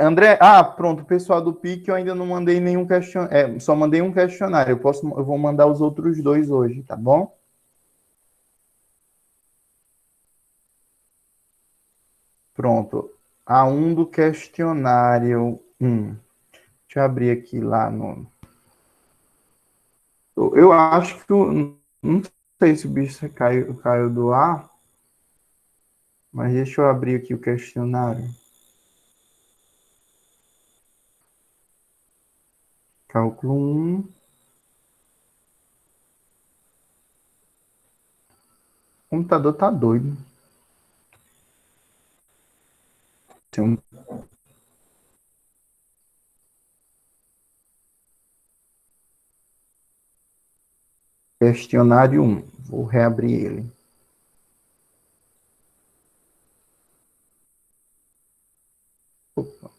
André, pronto, o pessoal do PIC eu ainda não mandei nenhum questionário, só mandei um questionário, eu vou mandar os outros dois hoje, tá bom? Pronto, A1 do questionário 1. Deixa eu abrir aqui lá no... Eu acho que, não sei se o bicho caiu do ar, mas deixa eu abrir aqui o questionário. Cálculo 1. O computador tá doido. Tem um questionário 1. Vou reabrir ele. Opa,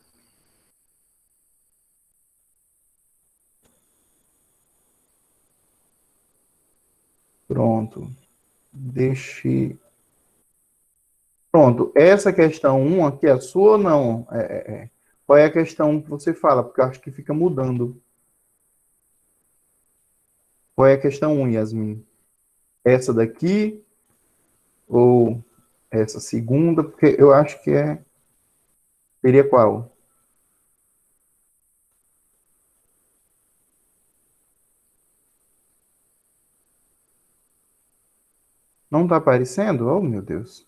pronto. Deixe. Pronto. Essa questão 1 aqui é sua ou não? Qual é a questão 1 que você fala? Porque eu acho que fica mudando. Qual é a questão 1, Yasmin? Essa daqui ou essa segunda? Porque eu acho que seria qual? Não está aparecendo? Oh, meu Deus.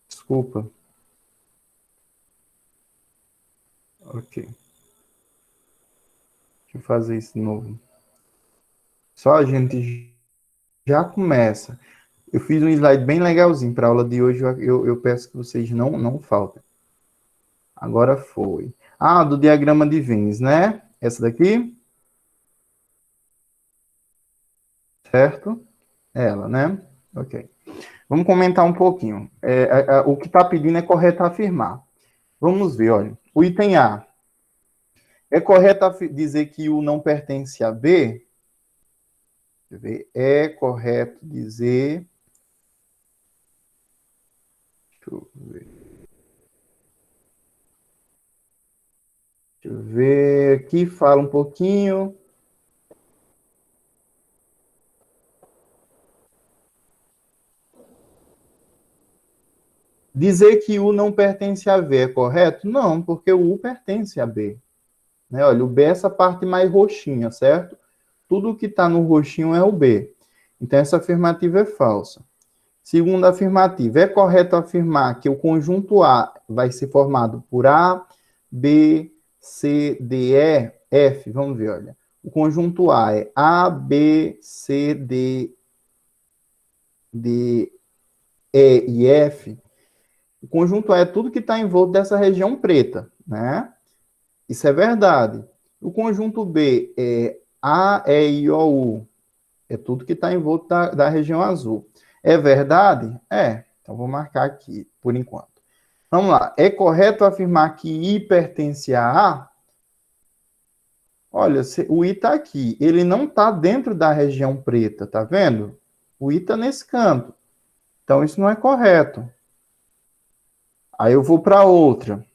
Desculpa. Ok. Deixa eu fazer isso de novo. Só a gente já começa. Eu fiz um slide bem legalzinho para a aula de hoje. Eu peço que vocês não faltem. Agora foi. Do diagrama de Venn, né? Essa daqui, certo? Ela, né? Ok. Vamos comentar um pouquinho. O que está pedindo é correto afirmar. Vamos ver, olha. O item A. É correto dizer que o não pertence a B? Deixa eu ver. É correto dizer. Deixa eu ver. Deixa eu ver. Aqui fala um pouquinho. Dizer que U não pertence a V é correto? Não, porque o U pertence a B. Né? Olha, o B é essa parte mais roxinha, certo? Tudo que está no roxinho é o B. Então, essa afirmativa é falsa. Segunda afirmativa, é correto afirmar que o conjunto A vai ser formado por A, B, C, D, E, F. Vamos ver, olha. O conjunto A é A, B, C, D, E e F. O conjunto A é tudo que está envolto dessa região preta, né? Isso é verdade. O conjunto B é A, E, I, O, U. É tudo que está envolto da região azul. É verdade? É. Então, vou marcar aqui, por enquanto. Vamos lá. É correto afirmar que I pertence a A? Olha, o I está aqui. Ele não está dentro da região preta, tá vendo? O I está nesse canto. Então, isso não é correto. Aí eu vou para outra.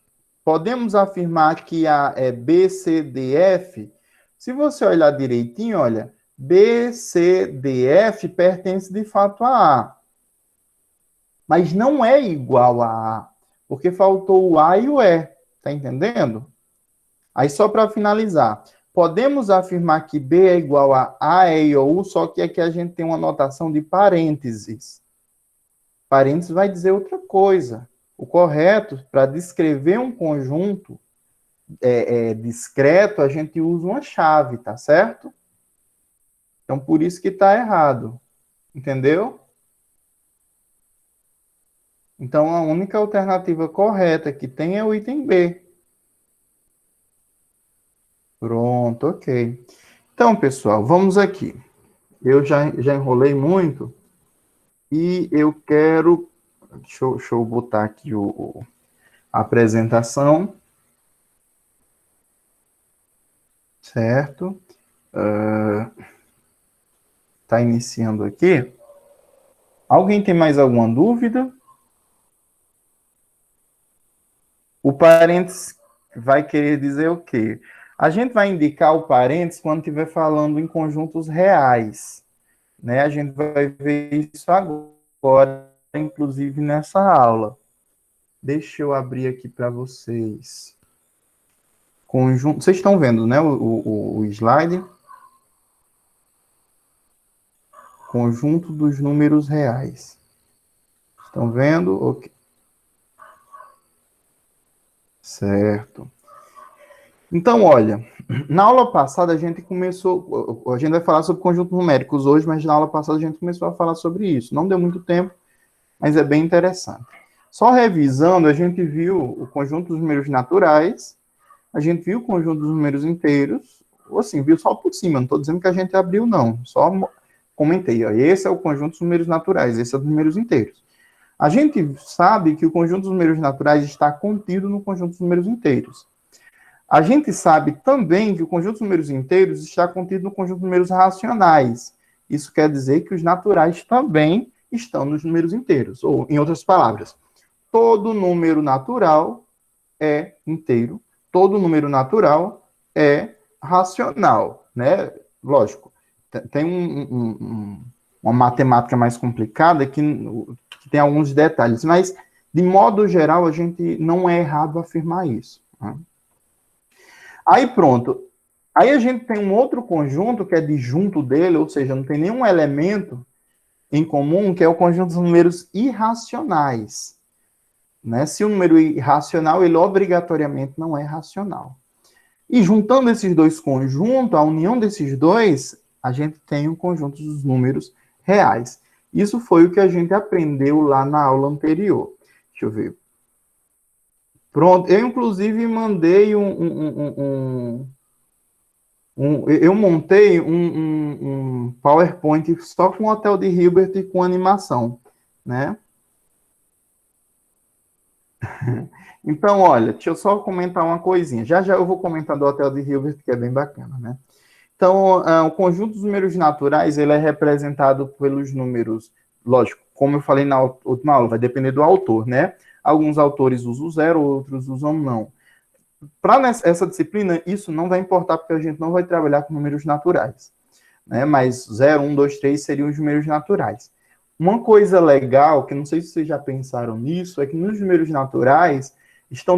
Podemos afirmar que A é B, C, D, F? Se você olhar direitinho, olha, B, C, D, F pertence de fato a A. Mas não é igual a A, porque faltou o A e o E. Tá entendendo? Aí, só para finalizar, podemos afirmar que B é igual a E ou U, só que aqui a gente tem uma notação de parênteses. Parênteses vai dizer outra coisa. O correto, para descrever um conjunto discreto, a gente usa uma chave, tá certo? Então, por isso que está errado. Entendeu? Então, a única alternativa correta que tem é o item B. Pronto, ok. Então, pessoal, vamos aqui. Eu já enrolei muito e eu quero... Deixa eu botar aqui a apresentação, certo? Está iniciando aqui. Alguém tem mais alguma dúvida? O parênteses vai querer dizer o quê? A gente vai indicar o parênteses quando estiver falando em conjuntos reais, né? A gente vai ver isso agora, inclusive nessa aula. Deixa eu abrir aqui para vocês. Conjunto, vocês estão vendo, né? O slide. Conjunto dos números reais. Estão vendo? Ok. Certo. Então, olha, na aula passada a gente vai falar sobre conjuntos numéricos hoje, mas na aula passada a gente começou a falar sobre isso. Não deu muito tempo, mas é bem interessante. Só revisando, a gente viu o conjunto dos números naturais, a gente viu o conjunto dos números inteiros, ou assim, viu só por cima, não estou dizendo que a gente abriu, não. Só comentei, ó, esse é o conjunto dos números naturais, esse é dos números inteiros. A gente sabe que o conjunto dos números naturais está contido no conjunto dos números inteiros. A gente sabe também que o conjunto dos números inteiros está contido no conjunto dos números racionais. Isso quer dizer que os naturais também estão nos números inteiros. Ou, em outras palavras, todo número natural é inteiro, todo número natural é racional, né? Lógico, tem uma matemática mais complicada que tem alguns detalhes, mas, de modo geral, a gente não é errado afirmar isso. Né? Aí, pronto. Aí a gente tem um outro conjunto que é disjunto dele, ou seja, não tem nenhum elemento em comum, que é o conjunto dos números irracionais. Né? Se o número é irracional, ele obrigatoriamente não é racional. E juntando esses dois conjuntos, a união desses dois, a gente tem o conjunto dos números reais. Isso foi o que a gente aprendeu lá na aula anterior. Deixa eu ver. Pronto, eu inclusive mandei eu montei um PowerPoint só com o Hotel de Hilbert e com animação, né? Então, olha, deixa eu só comentar uma coisinha. Já já eu vou comentar do Hotel de Hilbert, que é bem bacana, né? Então, o conjunto dos números naturais, ele é representado pelos números, lógico, como eu falei na última aula, vai depender do autor, né? Alguns autores usam zero, outros usam não. Para essa disciplina, isso não vai importar, porque a gente não vai trabalhar com números naturais, né? Mas 0, 1, 2, 3 seriam os números naturais. Uma coisa legal, que não sei se vocês já pensaram nisso, é que nos números naturais estão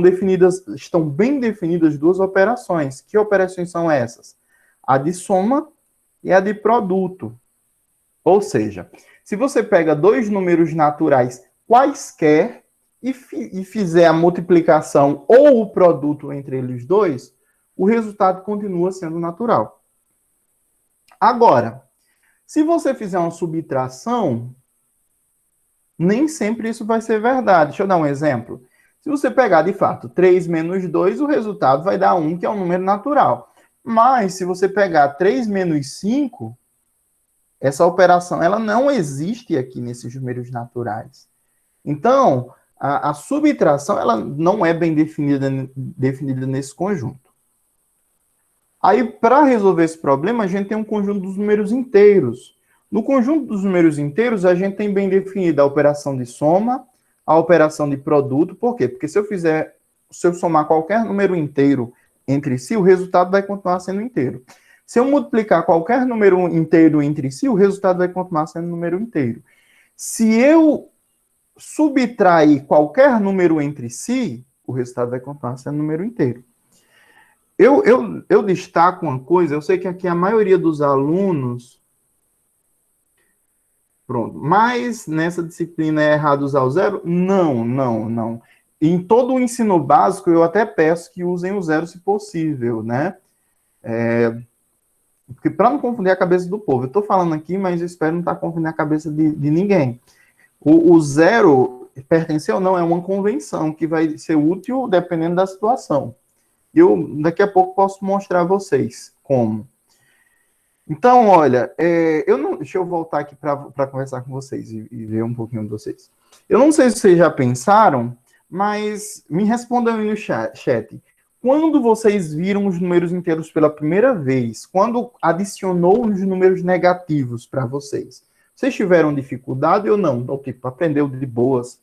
bem definidas duas operações. Que operações são essas? A de soma e a de produto. Ou seja, se você pega dois números naturais quaisquer e fizer a multiplicação ou o produto entre eles dois, o resultado continua sendo natural. Agora, se você fizer uma subtração, nem sempre isso vai ser verdade. Deixa eu dar um exemplo. Se você pegar, de fato, 3 menos 2, o resultado vai dar 1, que é um número natural. Mas, se você pegar 3 menos 5, essa operação ela não existe aqui nesses números naturais. Então, a subtração ela não é bem definida nesse conjunto. Aí, para resolver esse problema, a gente tem um conjunto dos números inteiros. No conjunto dos números inteiros, a gente tem bem definida a operação de soma, a operação de produto. Por quê? Porque se eu somar qualquer número inteiro entre si, o resultado vai continuar sendo inteiro. Se eu multiplicar qualquer número inteiro entre si, o resultado vai continuar sendo número inteiro. Se eu subtrair qualquer número entre si, o resultado vai continuar sendo número inteiro. Eu destaco uma coisa, eu sei que aqui a maioria dos alunos... Pronto. Mas nessa disciplina é errado usar o zero? Não. Em todo o ensino básico, eu até peço que usem o zero se possível, né? Porque para não confundir a cabeça do povo. Eu estou falando aqui, mas eu espero não estar confundindo a cabeça de ninguém. O zero, pertencer ou não, é uma convenção que vai ser útil dependendo da situação. Eu, daqui a pouco, posso mostrar a vocês como. Então, olha, deixa eu voltar aqui para conversar com vocês e ver um pouquinho de vocês. Eu não sei se vocês já pensaram, mas me respondam aí no chat. Quando vocês viram os números inteiros pela primeira vez, quando adicionou os números negativos para vocês, vocês tiveram dificuldade ou não? Ou tipo, aprendeu de boas?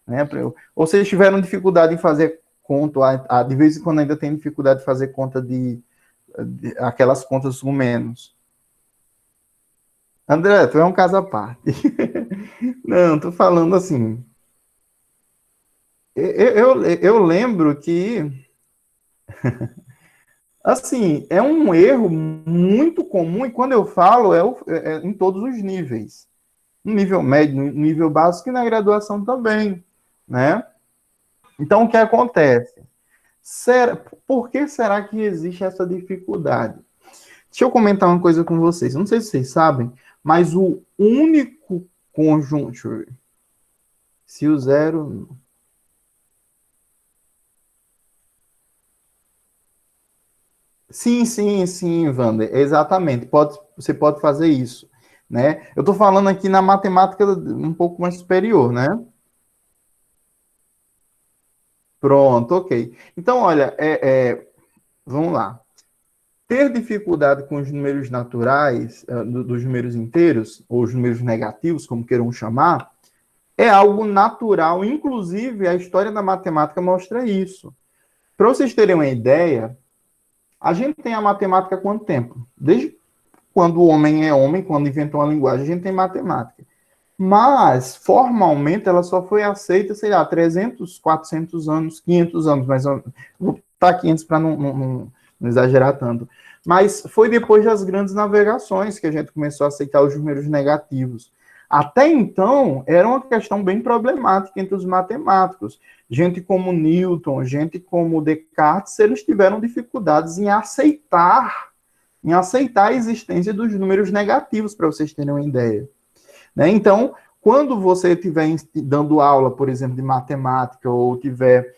Né? Ou vocês tiveram dificuldade em fazer conto, de vez em quando ainda tem dificuldade de fazer conta de aquelas contas com menos. André, tu é um caso à parte. Não, tô falando assim. Eu lembro que, assim, é um erro muito comum, e quando eu falo, é em todos os níveis. No nível médio, no nível básico e na graduação também, né? Então, o que acontece? Por que será que existe essa dificuldade? Deixa eu comentar uma coisa com vocês. Não sei se vocês sabem, mas o único conjunto. Deixa eu ver. Se o zero. Sim, sim, sim, Wander. Exatamente. Você pode fazer isso. Né? Eu estou falando aqui na matemática um pouco mais superior, né? Pronto, ok. Então, olha, vamos lá. Ter dificuldade com os números naturais, dos números inteiros, ou os números negativos, como queiram chamar, é algo natural. Inclusive, a história da matemática mostra isso. Para vocês terem uma ideia, a gente tem a matemática há quanto tempo? Desde quando o homem é homem, quando inventou a linguagem, a gente tem matemática. Mas, formalmente, ela só foi aceita, sei lá, 300, 400 anos, 500 anos, mas vou botar 500 para não exagerar tanto. Mas foi depois das grandes navegações que a gente começou a aceitar os números negativos. Até então, era uma questão bem problemática entre os matemáticos. Gente como Newton, gente como Descartes, eles tiveram dificuldades em aceitar a existência dos números negativos, para vocês terem uma ideia. Né? Então, quando você estiver dando aula, por exemplo, de matemática, ou tiver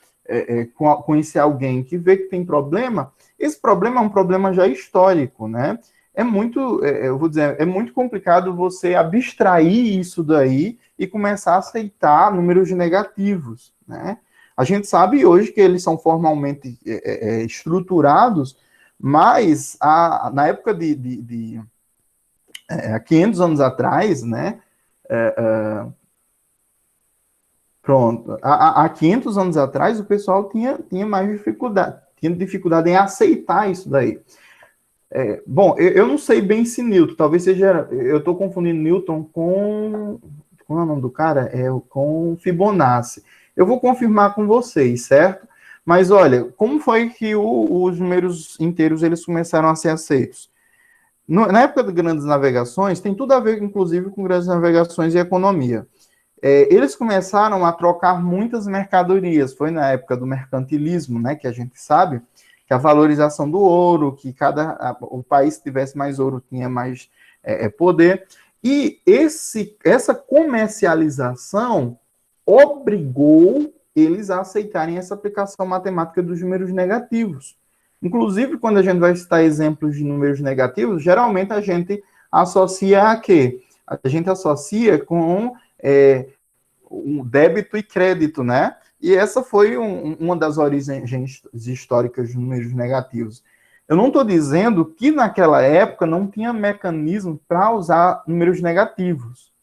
conhecer alguém que vê que tem problema, esse problema é um problema já histórico, né? É muito, eu vou dizer, é muito complicado você abstrair isso daí e começar a aceitar números negativos, né? A gente sabe hoje que eles são formalmente estruturados, mas na época há 500 anos atrás, né? Pronto. Há 500 anos atrás, o pessoal tinha mais dificuldade, tinha dificuldade em aceitar isso daí. Bom, eu não sei bem se Newton, talvez seja. Eu estou confundindo Newton com. Como é o nome do cara? Com Fibonacci. Eu vou confirmar com vocês, certo? Mas olha, como foi que os números inteiros eles começaram a ser aceitos? Na época de grandes navegações, tem tudo a ver, inclusive, com grandes navegações e economia. Eles começaram a trocar muitas mercadorias. Foi na época do mercantilismo, né, que a gente sabe que a valorização do ouro, que o país que tivesse mais ouro tinha mais poder. E essa comercialização obrigou eles a aceitarem essa aplicação matemática dos números negativos. Inclusive, quando a gente vai citar exemplos de números negativos, geralmente a gente associa a quê? A gente associa com um débito e crédito, né? E essa foi uma das origens históricas de números negativos. Eu não estou dizendo que naquela época não tinha mecanismo para usar números negativos.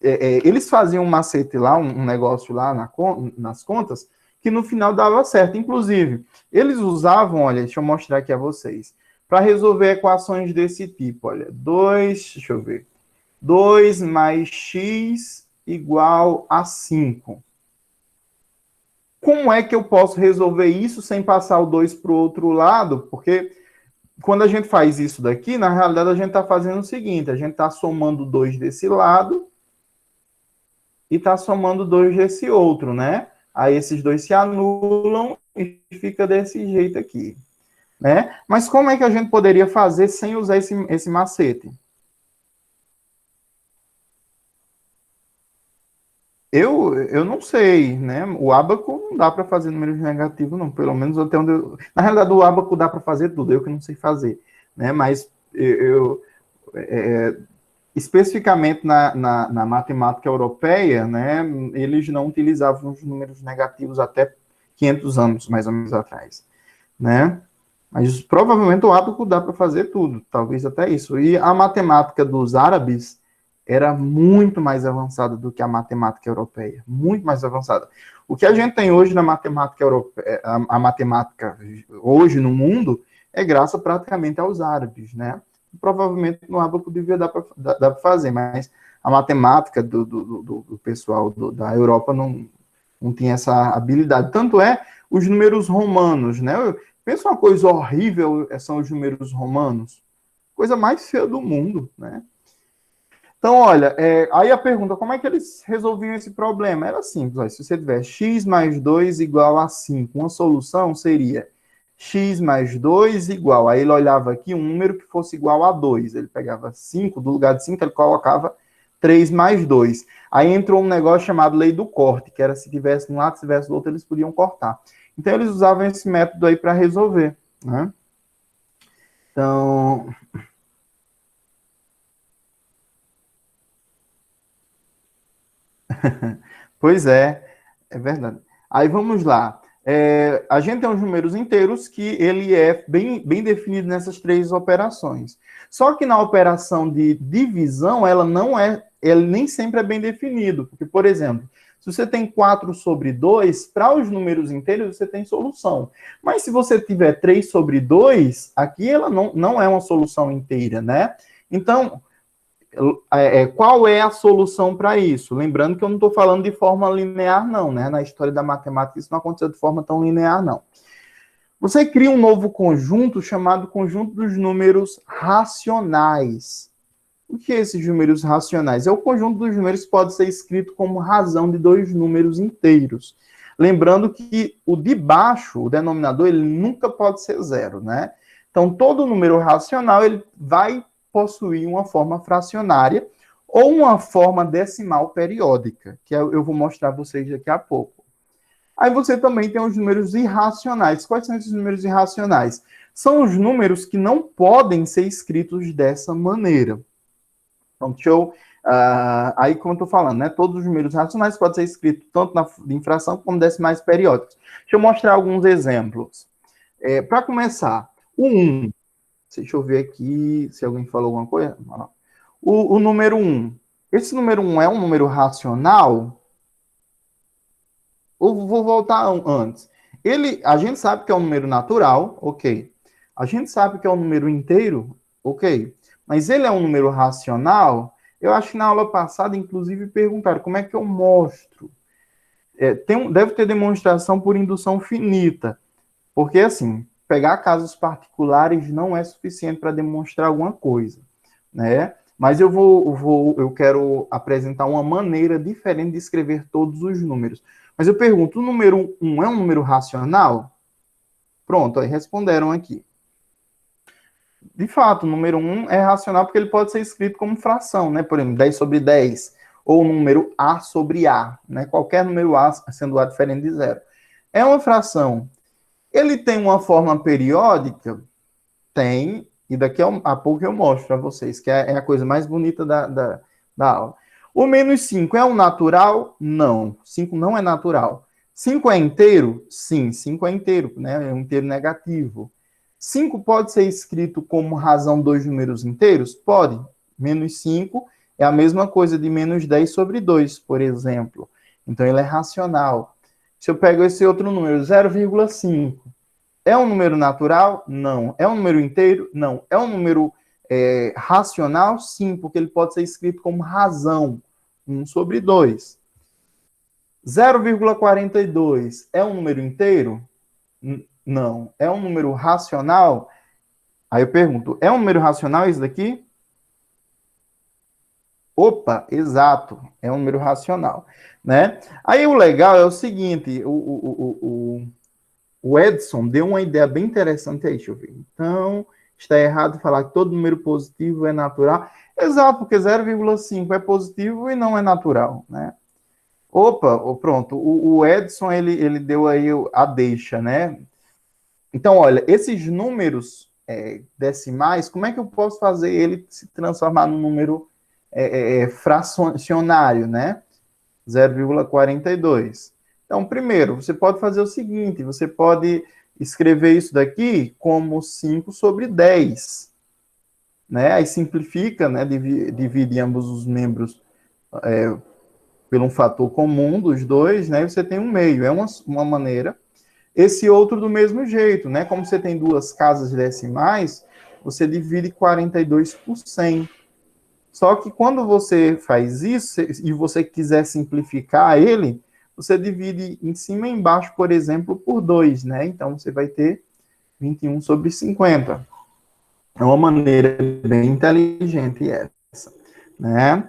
Eles faziam um macete lá, um negócio lá nas contas, que no final dava certo. Inclusive, eles usavam, olha, deixa eu mostrar aqui a vocês, para resolver equações desse tipo, olha, deixa eu ver, 2 mais x igual a 5. Como é que eu posso resolver isso sem passar o 2 para o outro lado? Porque quando a gente faz isso daqui, na realidade a gente está fazendo o seguinte, a gente está somando 2 desse lado e está somando 2 desse outro, né? Aí esses dois se anulam e fica desse jeito aqui, né? Mas como é que a gente poderia fazer sem usar esse macete? Eu não sei, né? O ábaco não dá para fazer números negativos, não. Pelo menos até onde eu... Na realidade, o ábaco dá para fazer tudo, eu que não sei fazer, né? Mas especificamente na matemática europeia, né? Eles não utilizavam os números negativos até 500 anos, mais ou menos, atrás, né? Mas provavelmente o ábaco dá para fazer tudo, talvez até isso. E a matemática dos árabes era muito mais avançada do que a matemática europeia, muito mais avançada. O que a gente tem hoje na matemática europeia, a matemática hoje no mundo, é graças praticamente aos árabes, né? Provavelmente no árabe devia dar para fazer, mas a matemática do pessoal da Europa não tinha essa habilidade. Tanto é os números romanos, né? Pensa uma coisa horrível, são os números romanos. Coisa mais feia do mundo, né? Então, olha, aí a pergunta, como é que eles resolviam esse problema? Era simples, olha, se você tiver x mais 2 igual a 5, uma solução seria x mais 2 igual, aí ele olhava aqui um número que fosse igual a 2, ele pegava 5, do lugar de 5 ele colocava 3 mais 2. Aí entrou um negócio chamado lei do corte, que era se tivesse de um lado, se tivesse do outro, eles podiam cortar. Então, eles usavam esse método aí para resolver, né? Então... Pois é verdade. Aí vamos lá. A gente tem os números inteiros que ele é bem definido nessas três operações. Só que na operação de divisão, ele nem sempre é bem definido. Porque, por exemplo, se você tem 4 sobre 2, para os números inteiros você tem solução. Mas se você tiver 3 sobre 2, aqui ela não é uma solução inteira, né? Então, qual é a solução para isso? Lembrando que eu não estou falando de forma linear, não, né? Na história da matemática, isso não aconteceu de forma tão linear, não. Você cria um novo conjunto chamado conjunto dos números racionais. O que é esses números racionais? É o conjunto dos números que pode ser escrito como razão de dois números inteiros. Lembrando que o de baixo, o denominador, ele nunca pode ser zero, né? Então, todo número racional, ele vai possuir uma forma fracionária ou uma forma decimal periódica, que eu vou mostrar a vocês daqui a pouco. Aí você também tem os números irracionais. Quais são esses números irracionais? São os números que não podem ser escritos dessa maneira. Então, deixa eu... aí, como eu estou falando, né? Todos os números racionais podem ser escritos tanto em fração como decimais periódicos. Deixa eu mostrar alguns exemplos. Para começar, o 1. Deixa eu ver aqui se alguém falou alguma coisa. O número 1. Esse número 1 é um número racional? Ou vou voltar antes. A gente sabe que é um número natural, ok. A gente sabe que é um número inteiro, ok. Mas ele é um número racional? Eu acho que na aula passada, inclusive, perguntaram como é que eu mostro. Deve ter demonstração por indução finita. Porque, assim, pegar casos particulares não é suficiente para demonstrar alguma coisa, né? Mas eu quero apresentar uma maneira diferente de escrever todos os números. Mas eu pergunto, o número 1 é um número racional? Pronto, aí responderam aqui. De fato, o número 1 é racional porque ele pode ser escrito como fração, né? Por exemplo, 10 sobre 10, ou o número A sobre A, né? Qualquer número A sendo A diferente de zero. É uma fração. Ele tem uma forma periódica? Tem, e daqui a pouco eu mostro para vocês, que é a coisa mais bonita da aula. O menos 5 é um natural? Não, 5 não é natural. 5 é inteiro? Sim, 5 é inteiro, né? É um inteiro negativo. 5 pode ser escrito como razão dos números inteiros? Pode. Menos 5 é a mesma coisa de menos 10 sobre 2, por exemplo. Então, ele é racional. Se eu pego esse outro número, 0,5, é um número natural? Não. É um número inteiro? Não. É um número racional? Sim, porque ele pode ser escrito como razão. 1 sobre 2. 0,42 é um número inteiro? Não. É um número racional? Aí eu pergunto, é um número racional isso daqui? Opa, exato, é um número racional, né? Aí o legal é o seguinte, o Edson deu uma ideia bem interessante aí, deixa eu ver. Então, está errado falar que todo número positivo é natural. Exato, porque 0,5 é positivo e não é natural, né? Opa, pronto, o Edson, ele deu aí a deixa, né? Então, olha, esses números decimais, como é que eu posso fazer ele se transformar num número fracionário, né? 0,42. Então, primeiro, você pode fazer o seguinte, você pode escrever isso daqui como 5 sobre 10. né? Aí simplifica, né? Divide ambos os membros por um fator comum dos dois, né? E você tem um meio. É uma maneira. Esse outro do mesmo jeito, né? Como você tem duas casas decimais, você divide 42 por 100. Só que quando você faz isso e você quiser simplificar ele, você divide em cima e embaixo, por exemplo, por 2, né? Então você vai ter 21 sobre 50. É uma maneira bem inteligente essa, né?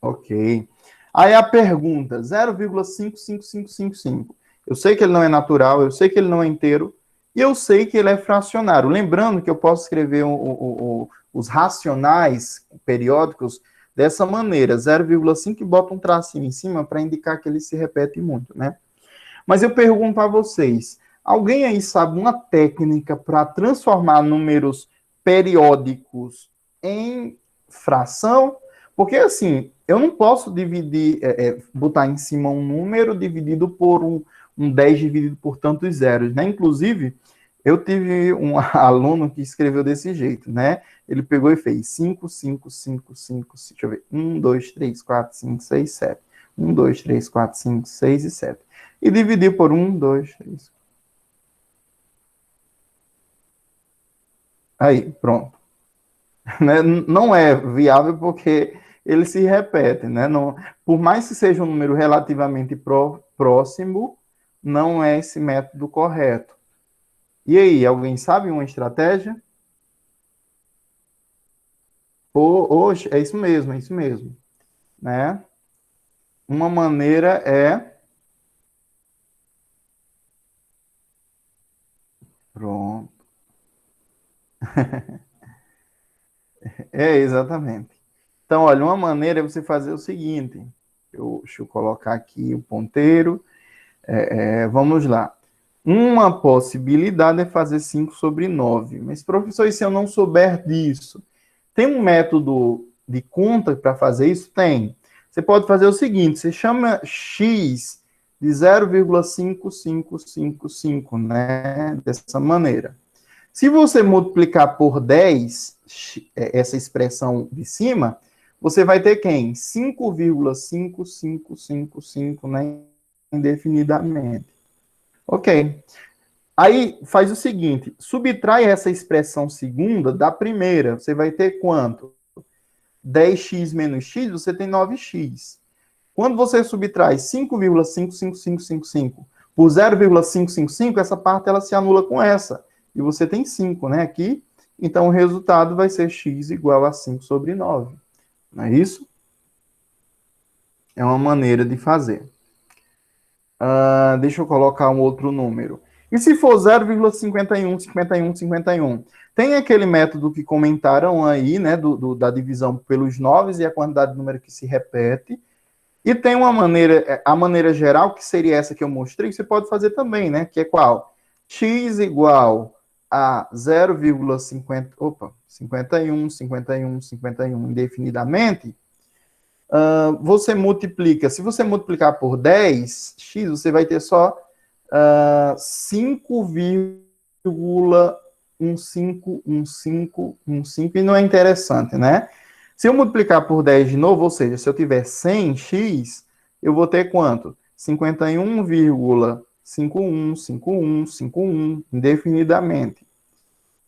Ok. Aí a pergunta, 0,55555. Eu sei que ele não é natural, eu sei que ele não é inteiro, e eu sei que ele é fracionário. Lembrando que eu posso escrever os racionais periódicos dessa maneira, 0,5 e bota um tracinho em cima para indicar que ele se repete muito, né? Mas eu pergunto a vocês, alguém aí sabe uma técnica para transformar números periódicos em fração? Porque, assim, eu não posso dividir, botar em cima um número dividido por um 10 dividido por tantos zeros, né? Inclusive, eu tive um aluno que escreveu desse jeito, né? Ele pegou e fez 5, 5, 5, 5, deixa eu ver, 1, 2, 3, 4, 5, 6, 7. 1, 2, 3, 4, 5, 6 e 7. E dividir por 1, 2, 3. Aí, pronto. Né? Não é viável porque ele se repete, né? Não, por mais que seja um número relativamente próximo, não é esse método correto. E aí, alguém sabe uma estratégia? Hoje, é isso mesmo, é isso mesmo. Né? Uma maneira é... Pronto. É, exatamente. Então, olha, uma maneira é você fazer o seguinte. Deixa eu colocar aqui o ponteiro. Vamos lá. Uma possibilidade é fazer 5 sobre 9. Mas, professor, e se eu não souber disso? Tem um método de conta para fazer isso? Tem. Você pode fazer o seguinte, você chama x de 0,5555, né? Dessa maneira. Se você multiplicar por 10, essa expressão de cima, você vai ter quem? 5,5555, né? Indefinidamente. Ok. Aí faz o seguinte, subtrai essa expressão segunda da primeira. Você vai ter quanto? 10x menos x, você tem 9x. Quando você subtrai 5,55555 por 0,555, essa parte ela se anula com essa. E você tem 5, né, aqui. Então o resultado vai ser x igual a 5 sobre 9. Não é isso? É uma maneira de fazer. Deixa eu colocar um outro número. E se for 0,515151? Tem aquele método que comentaram aí, né, da divisão pelos 9 e a quantidade de número que se repete. E tem uma maneira, a maneira geral, que seria essa que eu mostrei, que você pode fazer também, né? Que é qual? X igual a 0,50, 51 indefinidamente. Você multiplica, se você multiplicar por 10, x, você vai ter só 5,151515, e não é interessante, né? Se eu multiplicar por 10 de novo, ou seja, se eu tiver 100x, eu vou ter quanto? 51,515151 indefinidamente.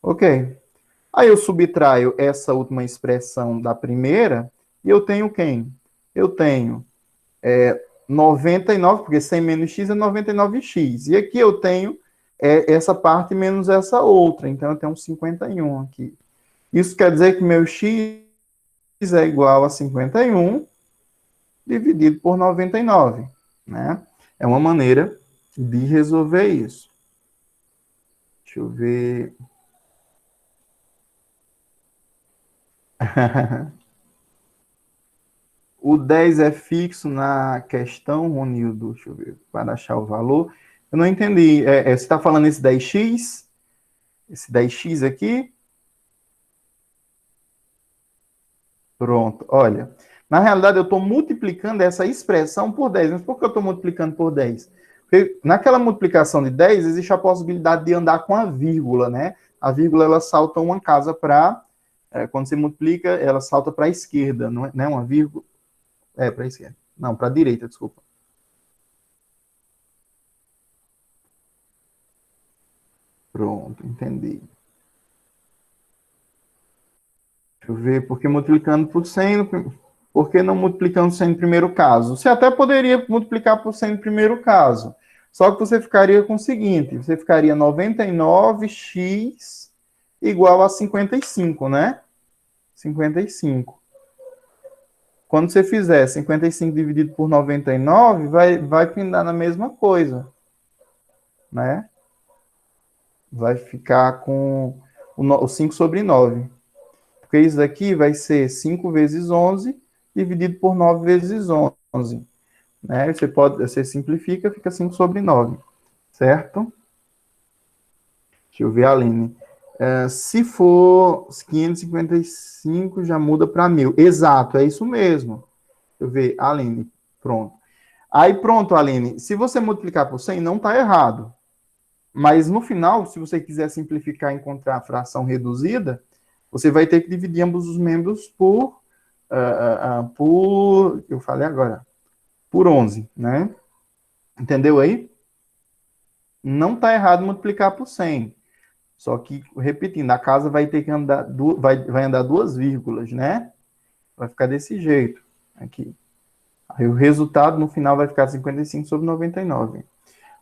Ok. Aí eu subtraio essa última expressão da primeira, e eu tenho quem? Eu tenho 99, porque 100 menos x é 99x. E aqui eu tenho essa parte menos essa outra. Então, eu tenho um 51 aqui. Isso quer dizer que meu x é igual a 51 dividido por 99. Né? É uma maneira de resolver isso. Deixa eu ver. O 10 é fixo na questão, Ronildo, deixa eu ver, para achar o valor. Eu não entendi. Você está falando esse 10x? Esse 10x aqui? Pronto, olha. Na realidade, eu estou multiplicando essa expressão por 10. Mas por que eu estou multiplicando por 10? Porque naquela multiplicação de 10, existe a possibilidade de andar com a vírgula, né? A vírgula, ela salta uma casa para... quando você multiplica, ela salta para a esquerda, não é, né? Uma vírgula... para a esquerda. Não, para a direita, desculpa. Pronto, entendi. Deixa eu ver, porque multiplicando por 100, por que não multiplicando 100 no primeiro caso? Você até poderia multiplicar por 100 no primeiro caso, só que você ficaria com o seguinte, você ficaria 99x igual a 55, né? 55. Quando você fizer 55 dividido por 99, vai pindar na mesma coisa, né? Vai ficar com o 5 sobre 9. Porque isso daqui vai ser 5 vezes 11 dividido por 9 vezes 11. Né? Você simplifica, fica 5 sobre 9. Certo? Deixa eu ver, Aline. Se for 555, já muda para 1000. Exato, é isso mesmo. Deixa eu ver, Aline. Pronto. Aí pronto, Aline. Se você multiplicar por 100, não está errado. Mas no final, se você quiser simplificar e encontrar a fração reduzida, você vai ter que dividir ambos os membros eu falei agora, por 11, né? Entendeu aí? Não está errado multiplicar por 100. Só que, repetindo, a casa vai ter que andar, vai andar duas vírgulas, né? Vai ficar desse jeito, aqui. Aí o resultado, no final, vai ficar 55 sobre 99.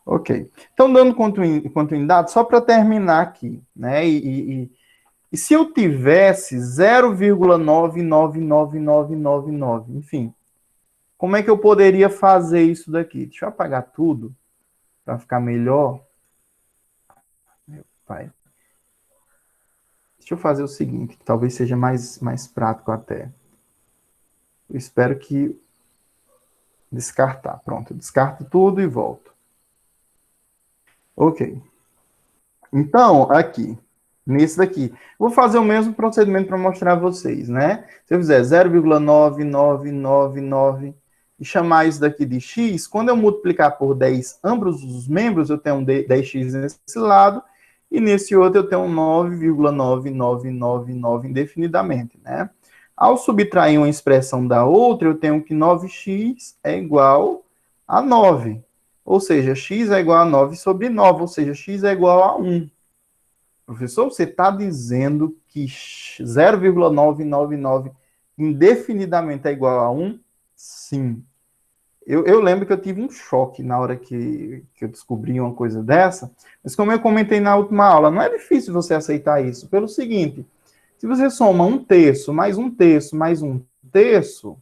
Ok. Então, dando continuidade, só para terminar aqui, né? E se eu tivesse 0,99999, enfim, como é que eu poderia fazer isso daqui? Deixa eu apagar tudo para ficar melhor. Meu pai. Deixa eu fazer o seguinte, que talvez seja mais prático até. Eu espero que descartar. Pronto, eu descarto tudo e volto. Ok. Então, aqui, nesse daqui, vou fazer o mesmo procedimento para mostrar a vocês, né? Se eu fizer 0,9999 e chamar isso daqui de x, quando eu multiplicar por 10 ambos os membros, eu tenho um 10x nesse lado, e nesse outro eu tenho um 9,9999 indefinidamente, né? Ao subtrair uma expressão da outra, eu tenho que 9x é igual a 9. Ou seja, x é igual a 9 sobre 9, ou seja, x é igual a 1. Professor, você está dizendo que 0,999 indefinidamente é igual a 1? Sim. Eu lembro que eu tive um choque na hora que eu descobri uma coisa dessa, mas como eu comentei na última aula, não é difícil você aceitar isso, pelo seguinte, se você soma um terço, mais um terço, mais um terço,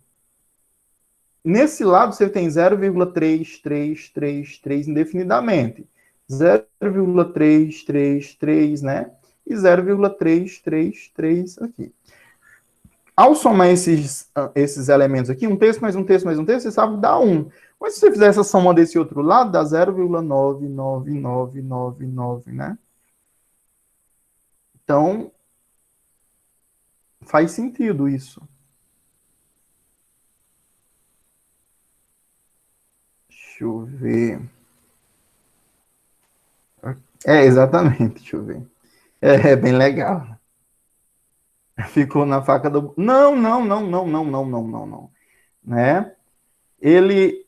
nesse lado você tem 0,3333 indefinidamente. 0,333, né? E 0,333 aqui. Ao somar esses elementos aqui, um terço mais um terço mais um terço, você sabe que dá 1. Mas se você fizer essa soma desse outro lado, dá 0,99999, né? Então, faz sentido isso. Deixa eu ver. Exatamente, deixa eu ver. É bem legal. Ficou na faca do... Não. Né? Ele...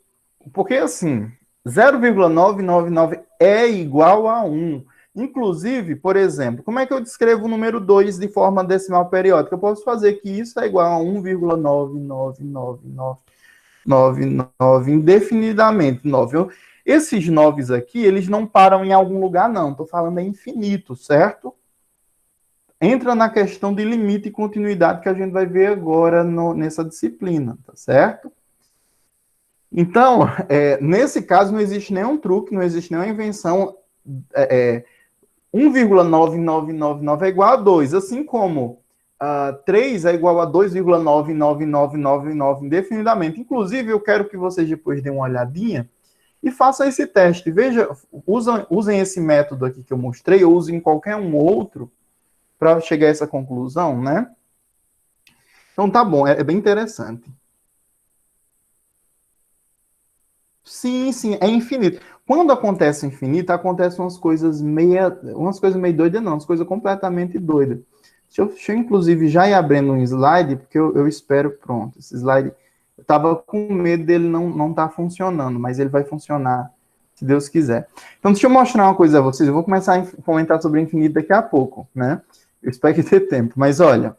Porque, assim, 0,999 é igual a 1. Inclusive, por exemplo, como é que eu descrevo o número 2 de forma decimal periódica? Eu posso fazer que isso é igual a 1,99999 indefinidamente. 9. Esses 9 aqui, eles não param em algum lugar, não. Estou falando em infinito, certo? Entra na questão de limite e continuidade que a gente vai ver agora nessa disciplina, tá certo? Então, nesse caso, não existe nenhum truque, não existe nenhuma invenção. 1,9999 é igual a 2, assim como 3 é igual a 2,99999 indefinidamente. Inclusive, eu quero que vocês depois deem uma olhadinha e façam esse teste. Veja, usem esse método aqui que eu mostrei, ou usem qualquer um outro, para chegar a essa conclusão, né? Então tá bom, é bem interessante. Sim, sim, é infinito. Quando acontece infinito, acontecem umas coisas meio doidas, não, umas coisas completamente doidas. Deixa eu, inclusive, já ir abrindo um slide, porque eu espero, pronto, esse slide, eu estava com medo dele não tá funcionando, mas ele vai funcionar, se Deus quiser. Então, deixa eu mostrar uma coisa a vocês, eu vou começar a comentar sobre infinito daqui a pouco, né? Eu espero que dê tempo, mas olha,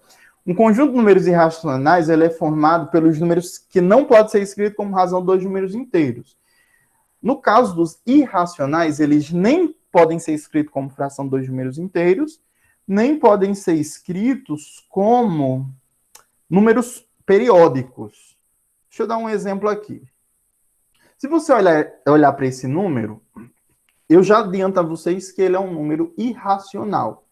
um conjunto de números irracionais, ele é formado pelos números que não pode ser escrito como razão de dois números inteiros. No caso dos irracionais, eles nem podem ser escritos como fração de dois números inteiros, nem podem ser escritos como números periódicos. Deixa eu dar um exemplo aqui. Se você olhar para esse número, eu já adianto a vocês que ele é um número irracional,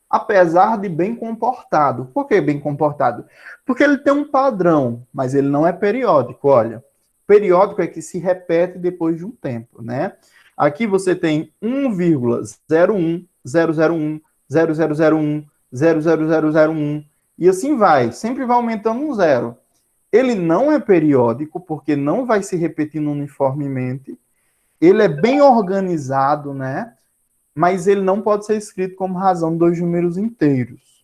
apesar de bem comportado. Por que bem comportado? Porque ele tem um padrão, mas ele não é periódico. Olha, periódico é que se repete depois de um tempo, né? Aqui você tem 1,01, 001, 0001, 00001, e assim vai, sempre vai aumentando um zero. Ele não é periódico, porque não vai se repetindo uniformemente. Ele é bem organizado, né? Mas ele não pode ser escrito como razão de dois números inteiros.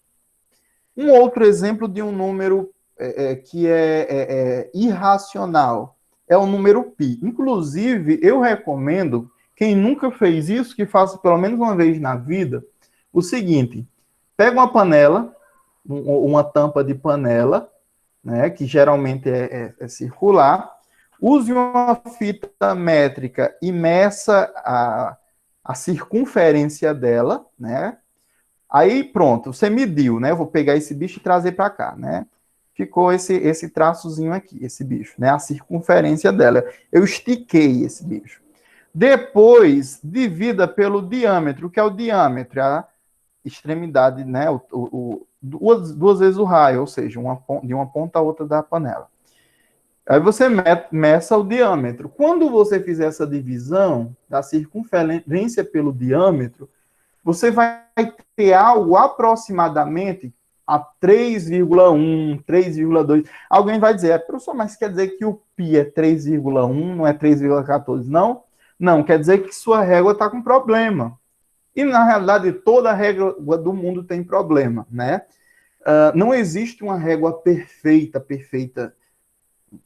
Um outro exemplo de um número que é irracional é o número π. Inclusive, eu recomendo, quem nunca fez isso, que faça pelo menos uma vez na vida, o seguinte: pega uma panela, uma tampa de panela, né, que geralmente é circular, use uma fita métrica e meça a circunferência dela, né? Aí pronto, você mediu, né? Eu vou pegar esse bicho e trazer para cá, né? Ficou esse traçozinho aqui, esse bicho, né? A circunferência dela. Eu estiquei esse bicho. Depois, divida pelo diâmetro, que é o diâmetro, a extremidade, né? Duas vezes o raio, ou seja, de uma ponta a outra da panela. Aí você meça o diâmetro. Quando você fizer essa divisão da circunferência pelo diâmetro, você vai ter algo aproximadamente a 3,1, 3,2. Alguém vai dizer, professor, mas quer dizer que o π é 3,1, não é 3,14, não? Não, quer dizer que sua régua está com problema. E, na realidade, toda régua do mundo tem problema, né? Não existe uma régua perfeita,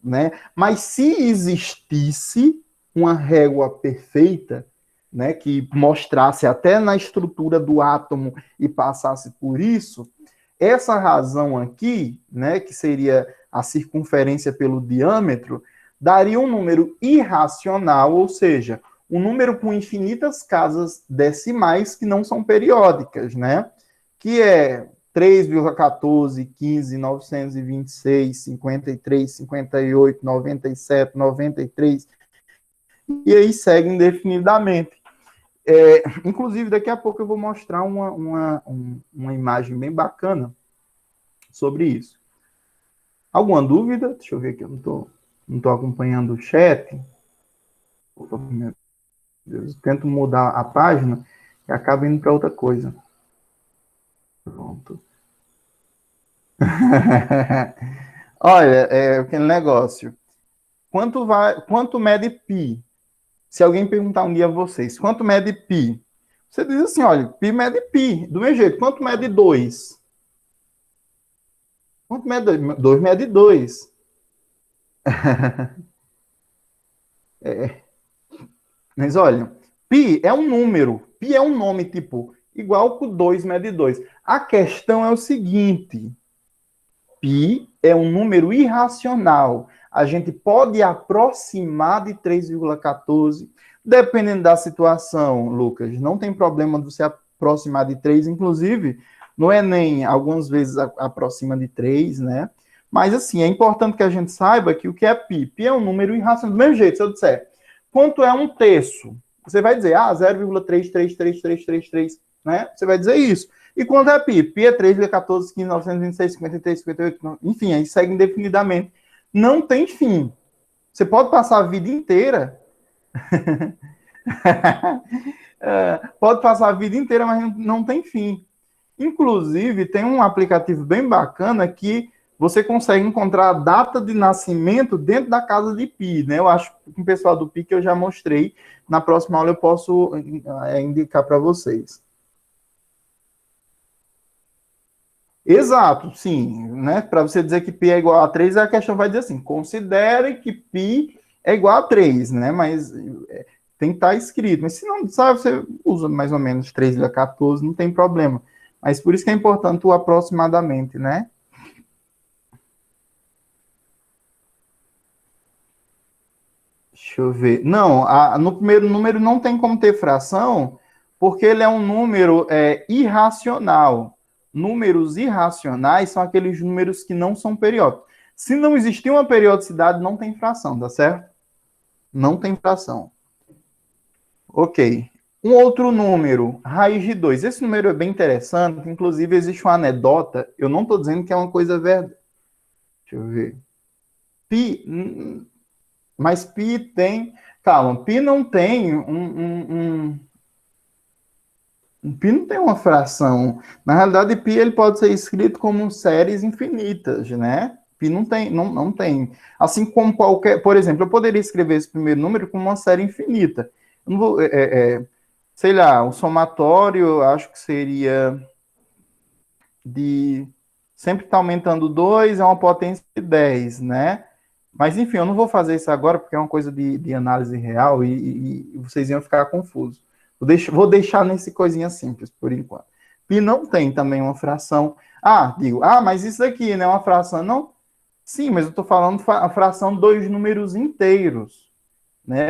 né? Mas se existisse uma régua perfeita, né, que mostrasse até na estrutura do átomo e passasse por isso, essa razão aqui, né, que seria a circunferência pelo diâmetro, daria um número irracional, ou seja, um número com infinitas casas decimais que não são periódicas, né? Que é 3,14, 15, 926, 53, 58, 97, 93, e aí segue indefinidamente. Inclusive, daqui a pouco eu vou mostrar uma imagem bem bacana sobre isso. Alguma dúvida? Deixa eu ver aqui, eu não tô acompanhando o chat. Meu Deus, tento mudar a página e acaba indo para outra coisa. Pronto. Olha, aquele negócio. Quanto mede π? Se alguém perguntar um dia a vocês, quanto mede π? Você diz assim, olha, π mede π. Do mesmo jeito, quanto mede 2? Quanto mede 2? 2 mede 2. Mas olha, π é um número. Π é um nome, tipo, igual que o 2 mede 2. A questão é o seguinte: π é um número irracional. A gente pode aproximar de 3,14, dependendo da situação, Lucas. Não tem problema de você aproximar de 3, inclusive, no Enem, algumas vezes aproxima de 3, né? Mas, assim, é importante que a gente saiba que o que é π? Π é um número irracional. Do mesmo jeito, se eu disser, quanto é um terço? Você vai dizer, 0,33333, né? Você vai dizer isso. E quanto é π? Π é 3,14, 15, 926, 53, 58, enfim, aí segue indefinidamente. Não tem fim. Você pode passar a vida inteira. Pode passar a vida inteira, mas não tem fim. Inclusive, tem um aplicativo bem bacana que você consegue encontrar a data de nascimento dentro da casa de pi, né? Eu acho que com o pessoal do pi que eu já mostrei. Na próxima aula eu posso indicar para vocês. Exato, sim, né? Para você dizer que pi é igual a 3, a questão vai dizer assim: considere que pi é igual a 3, né? Mas tem que estar escrito. Mas se não sabe, você usa mais ou menos 3,14, não tem problema. Mas por isso que é importante o aproximadamente, né? Deixa eu ver. Não, no primeiro número não tem como ter fração, porque ele é um número irracional. Números irracionais são aqueles números que não são periódicos. Se não existir uma periodicidade, não tem fração, tá certo? Não tem fração. Ok. Um outro número, raiz de 2. Esse número é bem interessante, inclusive existe uma anedota, eu não estou dizendo que é uma coisa verdade. Deixa eu ver. Pi, mas pi tem... Calma, pi não tem pi não tem uma fração. Na realidade, pi ele pode ser escrito como séries infinitas, né? Pi não tem, não tem. Assim como qualquer, por exemplo, eu poderia escrever esse primeiro número como uma série infinita. Eu não vou, sei lá, o somatório, eu acho que seria de sempre está aumentando 2, é uma potência de 10, né? Mas enfim, eu não vou fazer isso agora porque é uma coisa de análise real e vocês iam ficar confusos. Vou deixar nesse coisinha simples por enquanto. Pi não tem também uma fração. Mas isso aqui não é uma fração. Não? Sim, mas eu estou falando a fração de dois números inteiros. Né?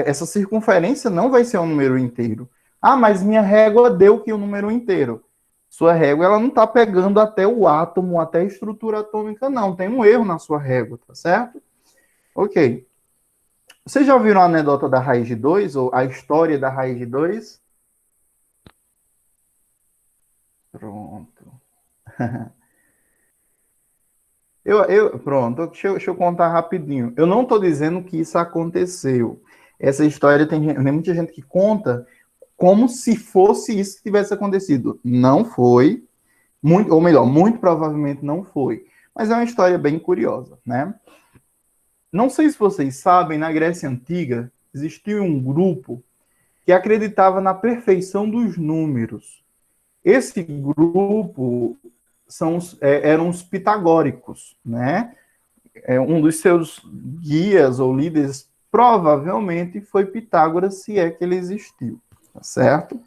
Essa circunferência não vai ser um número inteiro. Mas minha régua deu que o número inteiro. Sua régua ela não está pegando até o átomo, até a estrutura atômica, não. Tem um erro na sua régua, tá certo? Ok. Vocês já ouviram a anedota da raiz de 2, ou a história da raiz de 2? Pronto. Pronto, deixa eu contar rapidinho. Eu não estou dizendo que isso aconteceu. Essa história tem muita gente que conta como se fosse isso que tivesse acontecido. Não foi, ou melhor, muito provavelmente não foi. Mas é uma história bem curiosa, né? Não sei se vocês sabem, na Grécia Antiga existiu um grupo que acreditava na perfeição dos números. Esse grupo eram os pitagóricos, né? Um dos seus guias ou líderes provavelmente foi Pitágoras, se é que ele existiu, tá certo?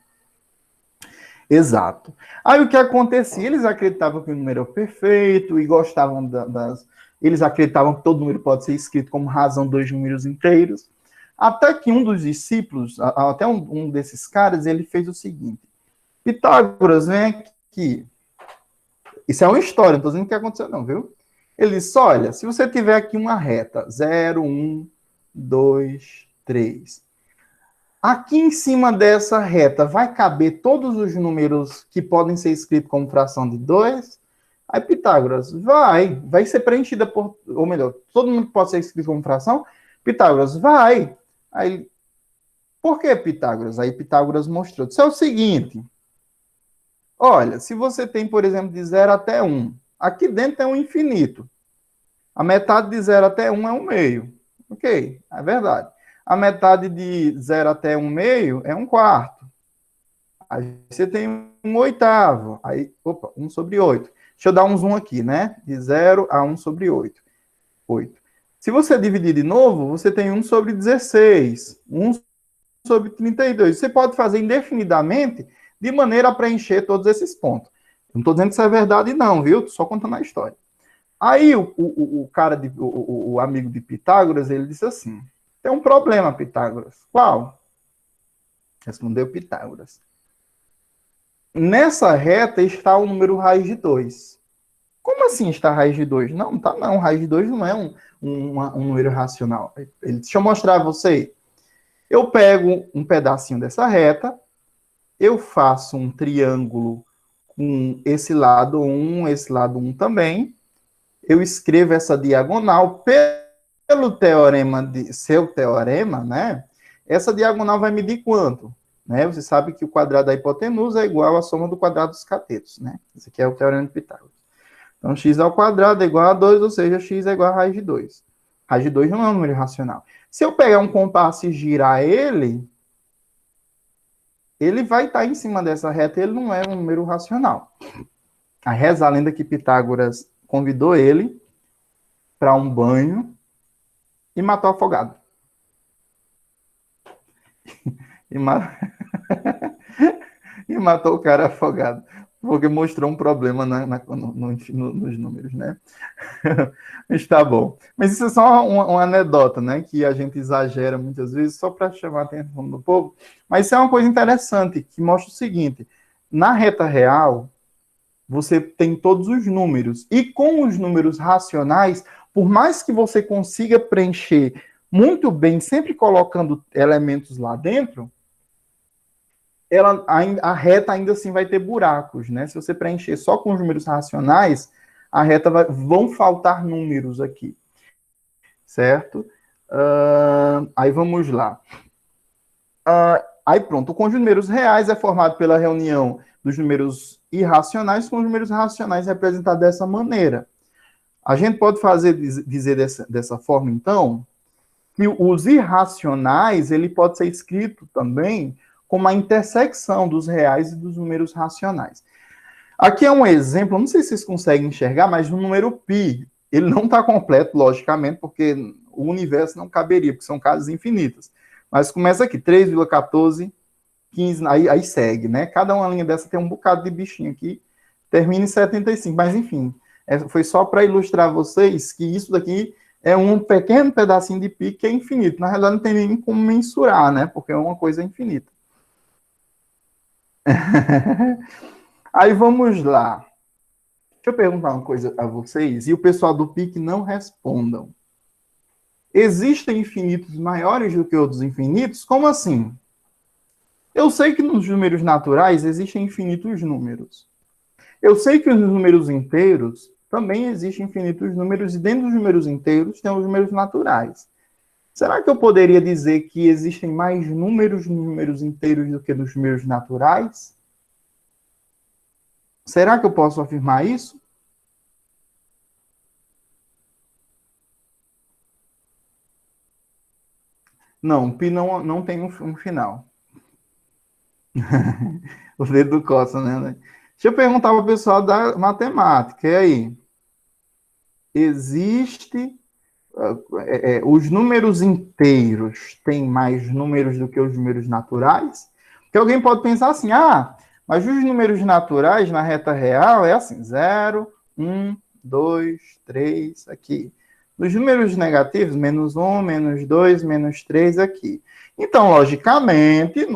Exato. Aí o que acontecia? Eles acreditavam que o número era perfeito e gostavam eles acreditavam que todo número pode ser escrito como razão de dois números inteiros. Até que um dos discípulos, até um desses caras, ele fez o seguinte: Pitágoras, vem aqui. Isso é uma história, não estou dizendo o que aconteceu, não, viu? Ele disse: olha, se você tiver aqui uma reta, 0, 1, 2, 3. Aqui em cima dessa reta vai caber todos os números que podem ser escritos como fração de 2? Aí Pitágoras, vai ser preenchida por, ou melhor, todo mundo pode ser escrito como fração? Pitágoras, vai. Aí, por que Pitágoras? Aí Pitágoras mostrou. Isso é o seguinte, olha, se você tem, por exemplo, de 0 até 1, aqui dentro é um infinito. A metade de 0 até 1 é 1 meio. Ok, é verdade. A metade de 0 até 1 meio é 1 quarto. Aí você tem 1 oitavo. Aí, 1 sobre 8. Deixa eu dar um zoom aqui, né? De 0 a 1 sobre 8. 8. Se você dividir de novo, você tem 1 sobre 16. 1 sobre 32. Você pode fazer indefinidamente de maneira a preencher todos esses pontos. Não estou dizendo que isso é verdade, não, viu? Estou só contando a história. Aí o amigo de Pitágoras, ele disse assim: tem um problema, Pitágoras. Qual? Respondeu Pitágoras. Nessa reta está o número raiz de 2. Como assim está a raiz de 2? Não, tá não. Raiz de 2 não é um número racional. Deixa eu mostrar a você. Eu pego um pedacinho dessa reta, eu faço um triângulo com esse lado 1, esse lado 1 também. Eu escrevo essa diagonal pelo teorema seu teorema, né? Essa diagonal vai medir quanto? Né? Você sabe que o quadrado da hipotenusa é igual à soma do quadrado dos catetos, né? Esse aqui é o teorema de Pitágoras. Então, x ao quadrado é igual a 2, ou seja, x é igual a raiz de 2. Raiz de 2 não é um número racional. Se eu pegar um compasso e girar ele vai estar em cima dessa reta, ele não é um número racional. A reza a lenda que Pitágoras convidou ele para um banho e matou afogado. E, e matou o cara afogado, porque mostrou um problema nos números, né? Está bom. Mas isso é só uma anedota, né? Que a gente exagera muitas vezes só para chamar a atenção do povo. Mas isso é uma coisa interessante, que mostra o seguinte: na reta real, você tem todos os números. E com os números racionais, por mais que você consiga preencher muito bem, sempre colocando elementos lá dentro, a reta ainda assim vai ter buracos, né? Se você preencher só com os números racionais, a reta vão faltar números aqui, certo? Aí vamos lá. Aí pronto, o conjunto de números reais é formado pela reunião dos números irracionais com os números racionais representados dessa maneira. A gente pode dizer dessa forma, então, que os irracionais, ele pode ser escrito também como a intersecção dos reais e dos números racionais. Aqui é um exemplo, não sei se vocês conseguem enxergar, mas no número π, ele não está completo, logicamente, porque o universo não caberia, porque são casas infinitas. Mas começa aqui, 3,14, 15, aí segue, né? Cada uma linha dessa tem um bocado de bichinho aqui, termina em 75, mas enfim, foi só para ilustrar vocês que isso daqui é um pequeno pedacinho de π que é infinito. Na realidade, não tem nem como mensurar, né? Porque é uma coisa infinita. Aí vamos lá. Deixa eu perguntar uma coisa a vocês, e o pessoal do PIC não respondam. Existem infinitos maiores do que outros infinitos? Como assim? Eu sei que nos números naturais existem infinitos números. Eu sei que nos números inteiros também existem infinitos números, e dentro dos números inteiros tem os números naturais. Será que eu poderia dizer que existem mais números nos números inteiros do que nos números naturais? Será que eu posso afirmar isso? Não, pi não tem um final. O dedo do Costa, né? Deixa eu perguntar para o pessoal da matemática. E aí? Existe... os números inteiros têm mais números do que os números naturais? Porque alguém pode pensar assim, mas os números naturais na reta real é assim, 0, 1, 2, 3, aqui. Nos números negativos, -1, -2, -3 aqui. Então, logicamente,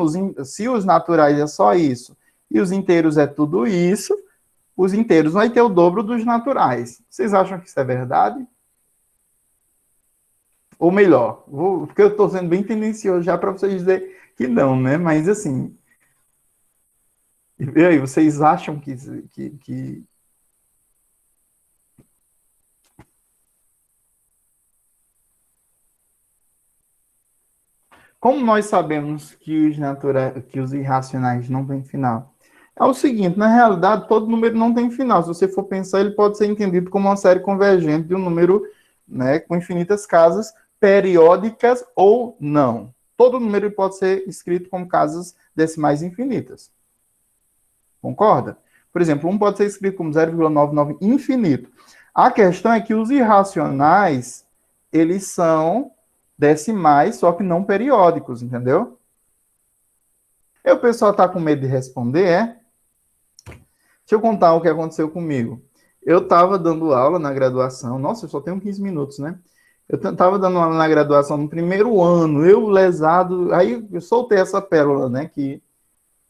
se os naturais é só isso e os inteiros é tudo isso, os inteiros vai ter o dobro dos naturais. Vocês acham que isso é verdade? Ou melhor, porque eu estou sendo bem tendencioso já para vocês dizer que não, né? Mas assim, e aí, vocês acham que... Como nós sabemos que os irracionais não têm final? É o seguinte, na realidade, todo número não tem final. Se você for pensar, ele pode ser entendido como uma série convergente de um número, né, com infinitas casas, periódicas ou não. Todo número pode ser escrito como casas decimais infinitas. Concorda? Por exemplo, 1 pode ser escrito como 0,99 infinito. A questão é que os irracionais, eles são decimais, só que não periódicos, entendeu? E o pessoal está com medo de responder, é? Deixa eu contar o que aconteceu comigo. Eu estava dando aula na graduação, nossa, eu só tenho 15 minutos, né? Eu estava dando aula na graduação no primeiro ano, eu lesado, aí eu soltei essa pérola, né? Que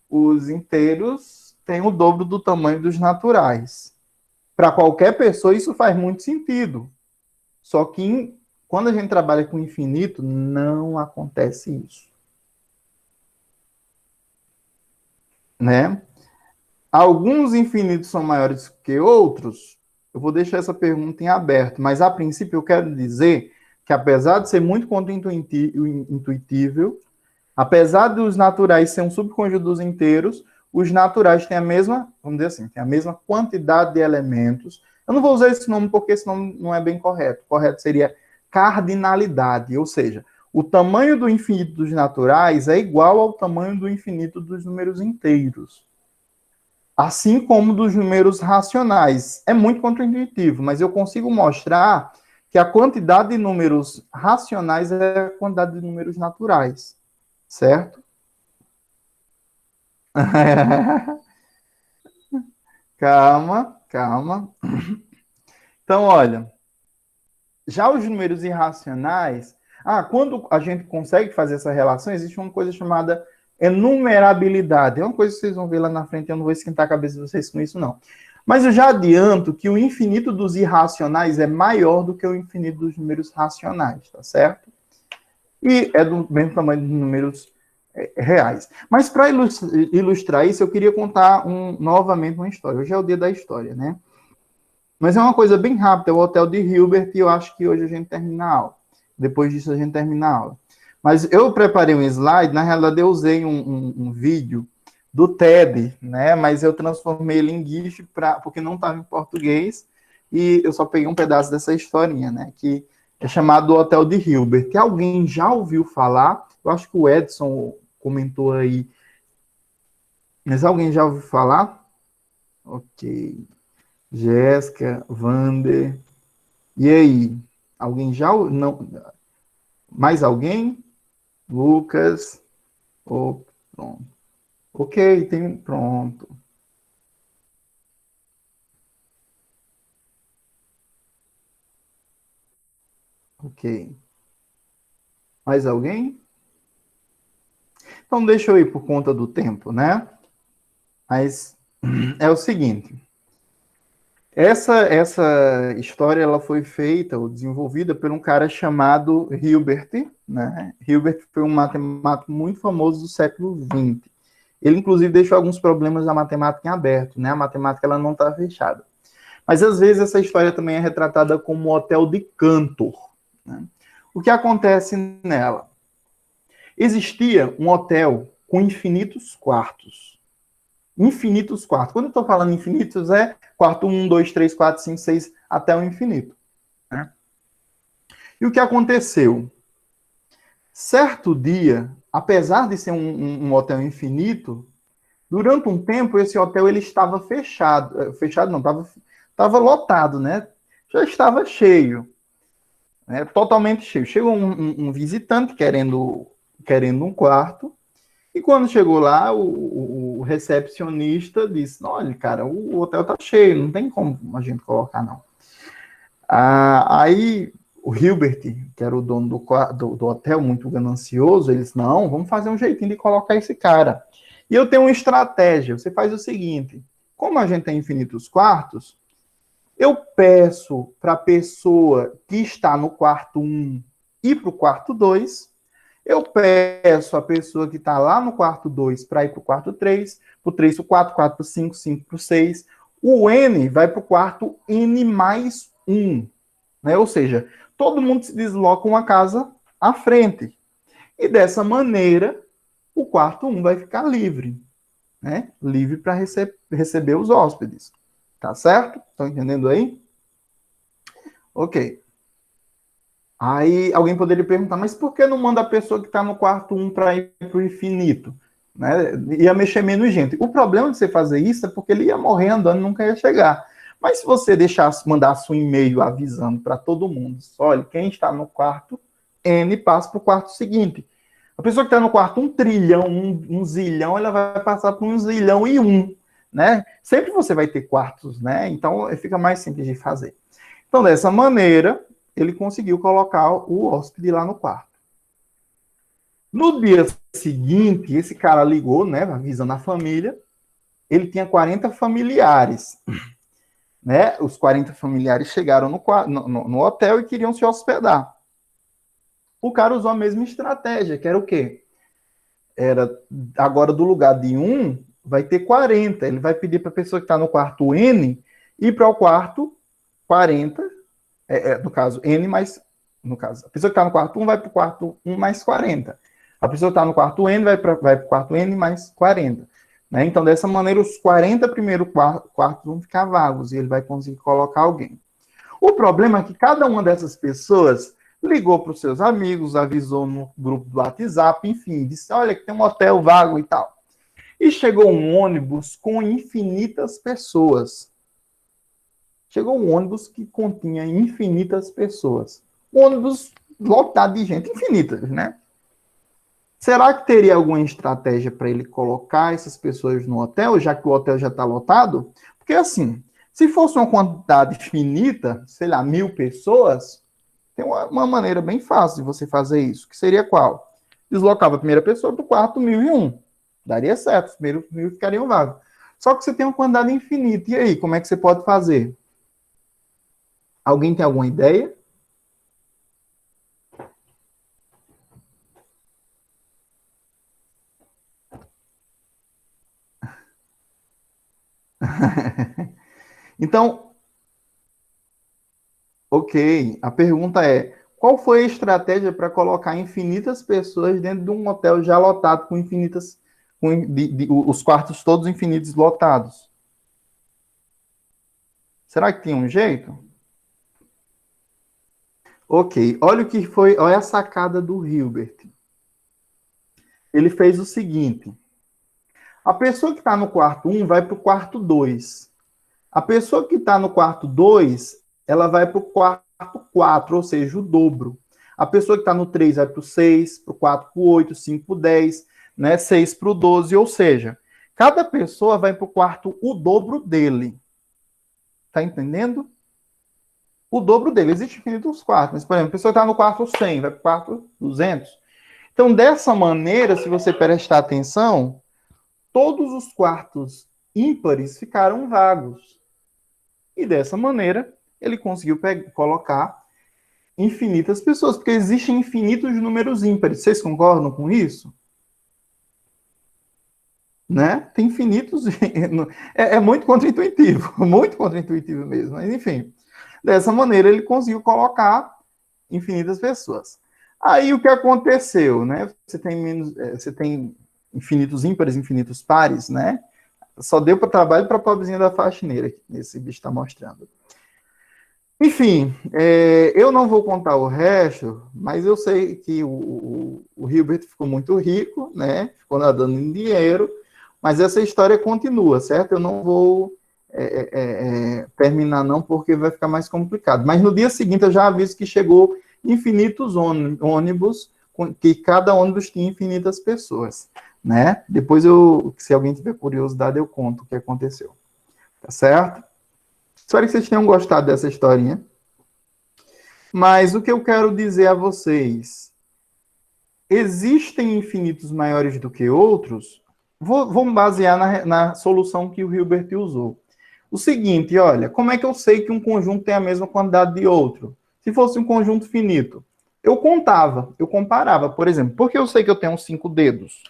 os inteiros têm o dobro do tamanho dos naturais. Para qualquer pessoa, isso faz muito sentido. Só que quando a gente trabalha com infinito, não acontece isso. Né? Alguns infinitos são maiores que outros? Eu vou deixar essa pergunta em aberto, mas a princípio eu quero dizer que apesar de ser muito intuitível, apesar dos naturais serem um subconjunto dos inteiros, os naturais têm a mesma, vamos dizer assim, têm a mesma quantidade de elementos, Eu não vou usar esse nome porque esse nome não é bem correto. O correto seria cardinalidade, ou seja, o tamanho do infinito dos naturais é igual ao tamanho do infinito dos números inteiros. Assim como dos números racionais. É muito contraintuitivo, mas eu consigo mostrar que a quantidade de números racionais é a quantidade de números naturais. Certo? Calma, calma. Então, olha, já os números irracionais, quando a gente consegue fazer essa relação, existe uma coisa chamada enumerabilidade. É uma coisa que vocês vão ver lá na frente, eu não vou esquentar a cabeça de vocês com isso, não. Mas eu já adianto que o infinito dos irracionais é maior do que o infinito dos números racionais, tá certo? E é do mesmo tamanho dos números reais. Mas para ilustrar isso, eu queria contar novamente uma história. Hoje é o dia da história, né? Mas é uma coisa bem rápida, é o Hotel de Hilbert, e eu acho que hoje a gente termina a aula. Depois disso a gente termina a aula. Mas eu preparei um slide, na realidade eu usei um vídeo do TED, né? Mas eu transformei ele em GIF porque não estava em português, e eu só peguei um pedaço dessa historinha, né? Que é chamado Hotel de Hilbert. Que alguém já ouviu falar? Eu acho que o Edson comentou aí. Mas alguém já ouviu falar? Ok. Jéssica, Vander. E aí? Alguém já? Não. Mais alguém? Lucas. Oh, pronto. Ok, tem. Pronto. Ok. Mais alguém? Então deixa eu ir por conta do tempo, né? Mas é o seguinte. Essa história ela foi feita ou desenvolvida por um cara chamado Hilbert, né? Hilbert foi um matemático muito famoso do século XX. Ele, inclusive, deixou alguns problemas da matemática em aberto, né? A matemática ela não está fechada. Mas, às vezes, essa história também é retratada como o Hotel de Cantor, né? O que acontece nela? Existia um hotel com infinitos quartos. Infinitos quartos. Quando eu estou falando infinitos, é quarto 1, 2, 3, 4, 5, 6, até o infinito, né? E o que aconteceu? Certo dia, apesar de ser um hotel infinito, durante um tempo esse hotel ele estava fechado. Fechado não, estava lotado, né? Já estava cheio, né? Totalmente cheio. Chegou um visitante querendo um quarto. E quando chegou lá, o recepcionista disse: olha, cara, o hotel tá cheio, não tem como a gente colocar, não. Aí o Hilbert, que era o dono do hotel, muito ganancioso, ele disse: não, vamos fazer um jeitinho de colocar esse cara. E eu tenho uma estratégia. Você faz o seguinte: como a gente tem infinitos quartos, eu peço para a pessoa que está no quarto 1 ir para o quarto 2. Eu peço a pessoa que está lá no quarto 2 para ir para o quarto 3, para o 3 para o 4, 4 para o 5, 5 para o 6. O N vai para o quarto N mais 1. Né? Ou seja, todo mundo se desloca uma casa à frente. E dessa maneira, o quarto 1 vai ficar livre. Né? Livre para receber os hóspedes. Tá certo? Estão entendendo aí? Ok. Aí alguém poderia perguntar, mas por que não manda a pessoa que está no quarto 1 para ir para o infinito? Né? Ia mexer menos gente. O problema de você fazer isso é porque ele ia morrer andando e nunca ia chegar. Mas se você mandasse um e-mail avisando para todo mundo, olha, quem está no quarto N passa para o quarto seguinte. A pessoa que está no quarto 1 trilhão, um zilhão, ela vai passar para 1 zilhão e 1. Né? Sempre você vai ter quartos, né? Então fica mais simples de fazer. Então, dessa maneira, ele conseguiu colocar o hóspede lá no quarto. No dia seguinte, esse cara ligou, né, avisando a família. Ele tinha 40 familiares. Né? Os 40 familiares chegaram no hotel e queriam se hospedar. O cara usou a mesma estratégia, que era o quê? Era, agora, do lugar de 1, vai ter 40. Ele vai pedir para a pessoa que está no quarto N ir para o quarto 40. No caso, N mais... No caso, a pessoa que está no quarto 1 vai para o quarto 1 mais 40. A pessoa que está no quarto N vai para o quarto N mais 40. Né? Então, dessa maneira, os 40 primeiros quartos vão ficar vagos e ele vai conseguir colocar alguém. O problema é que cada uma dessas pessoas ligou para os seus amigos, avisou no grupo do WhatsApp, enfim, disse, olha, que tem um hotel vago e tal. E chegou um ônibus com infinitas pessoas. Chegou um ônibus que continha infinitas pessoas. Um ônibus lotado de gente, infinitas, né? Será que teria alguma estratégia para ele colocar essas pessoas no hotel, já que o hotel já está lotado? Porque assim, se fosse uma quantidade finita, sei lá, 1.000 pessoas, tem uma maneira bem fácil de você fazer isso, que seria qual? Deslocava a primeira pessoa para o quarto 1.001. Daria certo, os primeiros 1.000 ficariam vagos. Só que você tem uma quantidade infinita. E aí, como é que você pode fazer? Alguém tem alguma ideia? Então, ok. A pergunta é: qual foi a estratégia para colocar infinitas pessoas dentro de um hotel já lotado com infinitas, os quartos todos infinitos lotados? Será que tem um jeito? Ok. Olha o que foi, olha a sacada do Hilbert. Ele fez o seguinte: a pessoa que está no quarto 1 vai para o quarto 2. A pessoa que está no quarto 2, ela vai para o quarto 4, ou seja, o dobro. A pessoa que está no 3 vai para o 6, para o 4 para o 8, 5 para o 10, né? 6 para o 12, ou seja, cada pessoa vai para o quarto o dobro dele. Tá entendendo? O dobro dele. Existem infinitos quartos, mas, por exemplo, a pessoa está no quarto 100, vai para o quarto 200. Então, dessa maneira, se você prestar atenção, todos os quartos ímpares ficaram vagos. E dessa maneira, ele conseguiu colocar infinitas pessoas, porque existem infinitos números ímpares. Vocês concordam com isso? Né? Tem infinitos. É muito contraintuitivo, muito contraintuitivo mesmo. Mas, enfim, dessa maneira ele conseguiu colocar infinitas pessoas. Aí o que aconteceu, né? Você tem infinitos ímpares, infinitos pares, né? Só deu para trabalho para a pobrezinha da faxineira, que esse bicho está mostrando. Enfim, eu não vou contar o resto, mas eu sei que o Hilbert ficou muito rico, né? Ficou nadando em dinheiro, mas essa história continua, certo? Eu não vou terminar não, porque vai ficar mais complicado. Mas no dia seguinte eu já aviso que chegou infinitos ônibus, que cada ônibus tinha infinitas pessoas, né? Depois se alguém tiver curiosidade, eu conto o que aconteceu. Tá certo? Espero que vocês tenham gostado dessa historinha. Mas o que eu quero dizer a vocês, existem infinitos maiores do que outros? Vou me basear na solução que o Hilbert usou. O seguinte, olha, como é que eu sei que um conjunto tem a mesma quantidade de outro? Se fosse um conjunto finito, eu contava, eu comparava. Por exemplo, porque eu sei que eu tenho 5 dedos?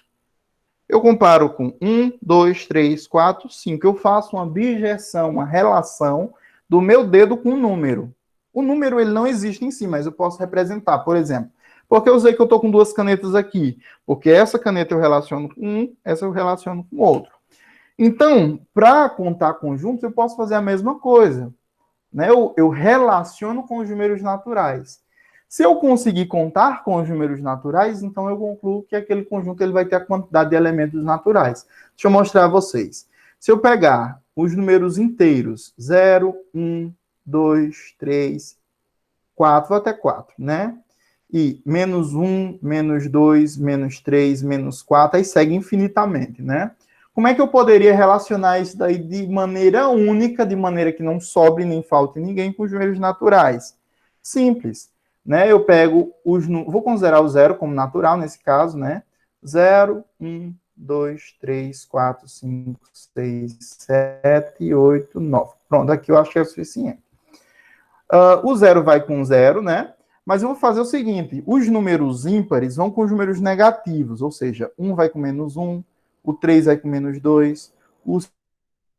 Eu comparo com 1, 2, 3, 4, 5. Eu faço uma bijeção, uma relação do meu dedo com o número. O número ele não existe em si, mas eu posso representar. Por exemplo, porque eu sei que eu estou com 2 canetas aqui. Porque essa caneta eu relaciono com um, essa eu relaciono com outro. Então, para contar conjuntos, eu posso fazer a mesma coisa. Né? Eu relaciono com os números naturais. Se eu conseguir contar com os números naturais, então eu concluo que aquele conjunto ele vai ter a quantidade de elementos naturais. Deixa eu mostrar a vocês. Se eu pegar os números inteiros, 0, 1, 2, 3, 4, vou até 4, né? E menos 1, menos 2, menos 3, menos 4, aí segue infinitamente, né? Como é que eu poderia relacionar isso daí de maneira única, de maneira que não sobre nem falte ninguém com os números naturais? Simples, né? Eu pego vou considerar o zero como natural nesse caso, né? 0, 1, 2, 3, 4, 5, 6, 7, 8, 9. Pronto, aqui eu acho que é o suficiente. O zero vai com zero, né? Mas eu vou fazer o seguinte, os números ímpares vão com os números negativos, ou seja, 1 vai com menos 1, o 3 vai com menos 2, o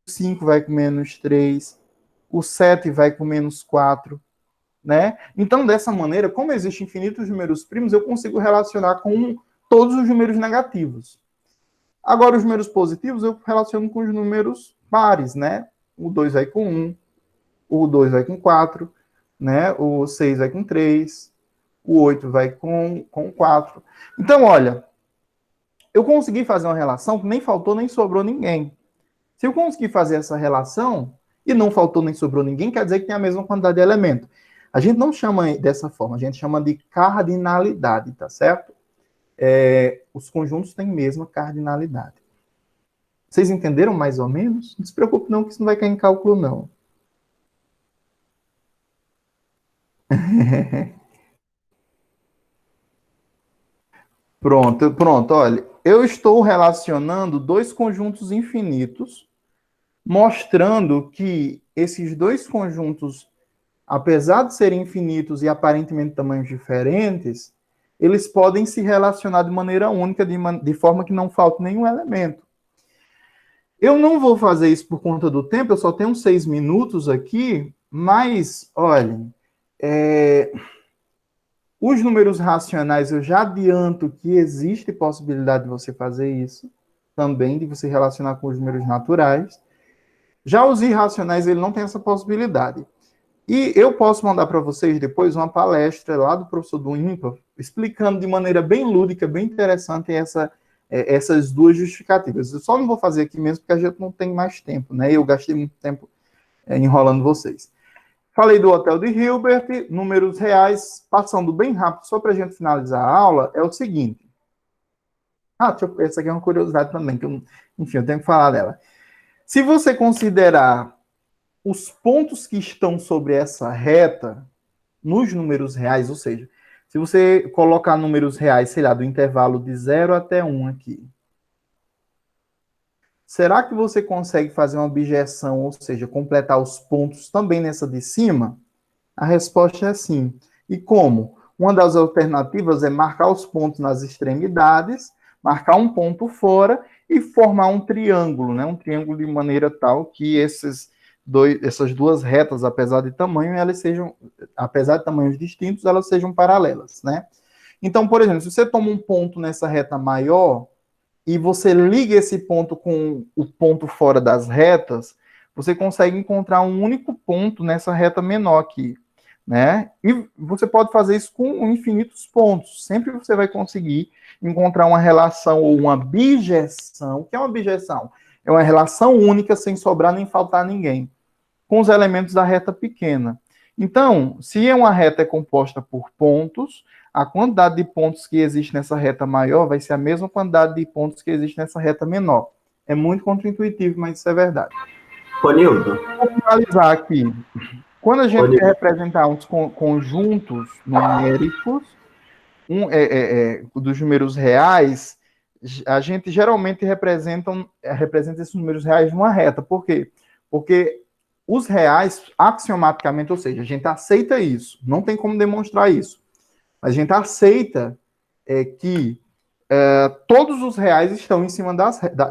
5 vai com menos 3, o 7 vai com menos 4, né? Então, dessa maneira, como existem infinitos números primos, eu consigo relacionar com todos os números negativos. Agora, os números positivos eu relaciono com os números pares, né? O 2 vai com 1, o 2 vai com 4, né? O 6 vai com 3, o 8 vai com 4. Então, olha, eu consegui fazer uma relação que nem faltou nem sobrou ninguém. Se eu conseguir fazer essa relação e não faltou nem sobrou ninguém, quer dizer que tem a mesma quantidade de elemento. A gente não chama dessa forma, a gente chama de cardinalidade, tá certo? Os conjuntos têm mesma cardinalidade. Vocês entenderam mais ou menos? Não se preocupe não, que isso não vai cair em cálculo, não. Pronto, olha. Eu estou relacionando dois conjuntos infinitos, mostrando que esses dois conjuntos, apesar de serem infinitos e aparentemente tamanhos diferentes, eles podem se relacionar de maneira única, de forma que não falte nenhum elemento. Eu não vou fazer isso por conta do tempo, eu só tenho 6 minutos aqui, mas, olhem, os números racionais, eu já adianto que existe possibilidade de você fazer isso, também, de você relacionar com os números naturais. Já os irracionais, ele não tem essa possibilidade. E eu posso mandar para vocês depois uma palestra lá do professor do IMPA, explicando de maneira bem lúdica, bem interessante essas duas justificativas. Eu só não vou fazer aqui mesmo, porque a gente não tem mais tempo, né? Eu gastei muito tempo enrolando vocês. Falei do Hotel de Hilbert, números reais, passando bem rápido, só para a gente finalizar a aula, é o seguinte. Essa aqui é uma curiosidade também, que enfim, eu tenho que falar dela. Se você considerar os pontos que estão sobre essa reta nos números reais, ou seja, se você colocar números reais, sei lá, do intervalo de 0 até 1 aqui, será que você consegue fazer uma objeção, ou seja, completar os pontos também nessa de cima? A resposta é sim. E como? Uma das alternativas é marcar os pontos nas extremidades, marcar um ponto fora e formar um triângulo, né? Um triângulo de maneira tal que essas duas retas, apesar de tamanhos distintos, elas sejam paralelas, né? Então, por exemplo, se você toma um ponto nessa reta maior e você liga esse ponto com o ponto fora das retas, você consegue encontrar um único ponto nessa reta menor aqui, né? E você pode fazer isso com infinitos pontos. Sempre você vai conseguir encontrar uma relação ou uma bijeção. O que é uma bijeção? É uma relação única sem sobrar nem faltar ninguém, com os elementos da reta pequena. Então, se uma reta é composta por pontos, a quantidade de pontos que existe nessa reta maior vai ser a mesma quantidade de pontos que existe nessa reta menor. É muito contraintuitivo, mas isso é verdade. Ronildo. Vou finalizar aqui. Quando a gente quer representar uns conjuntos numéricos, dos números reais, a gente geralmente representa esses números reais numa reta. Por quê? Porque os reais, axiomaticamente, ou seja, a gente aceita isso, não tem como demonstrar isso. A gente aceita que todos os reais estão em cima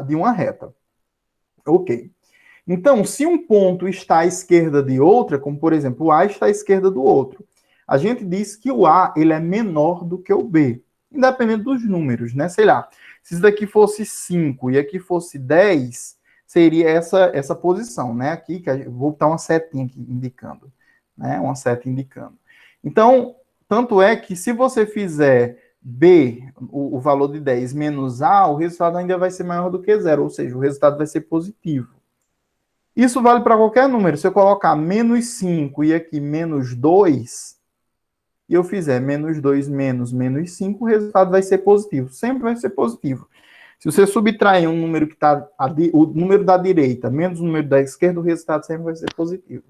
de uma reta. Ok. Então, se um ponto está à esquerda de outra, como por exemplo, o A está à esquerda do outro, a gente diz que o A ele é menor do que o B, independente dos números, né? Sei lá, se isso daqui fosse 5 e aqui fosse 10, seria essa posição, né? Aqui, que vou botar uma setinha aqui indicando, né? Uma seta indicando. Então, tanto é que se você fizer B, o valor de 10 menos A, o resultado ainda vai ser maior do que zero, ou seja, o resultado vai ser positivo. Isso vale para qualquer número. Se eu colocar menos 5 e aqui menos 2, e eu fizer menos 2 menos 5, o resultado vai ser positivo. Sempre vai ser positivo. Se você subtrair um número que está o número da direita menos o número da esquerda, o resultado sempre vai ser positivo.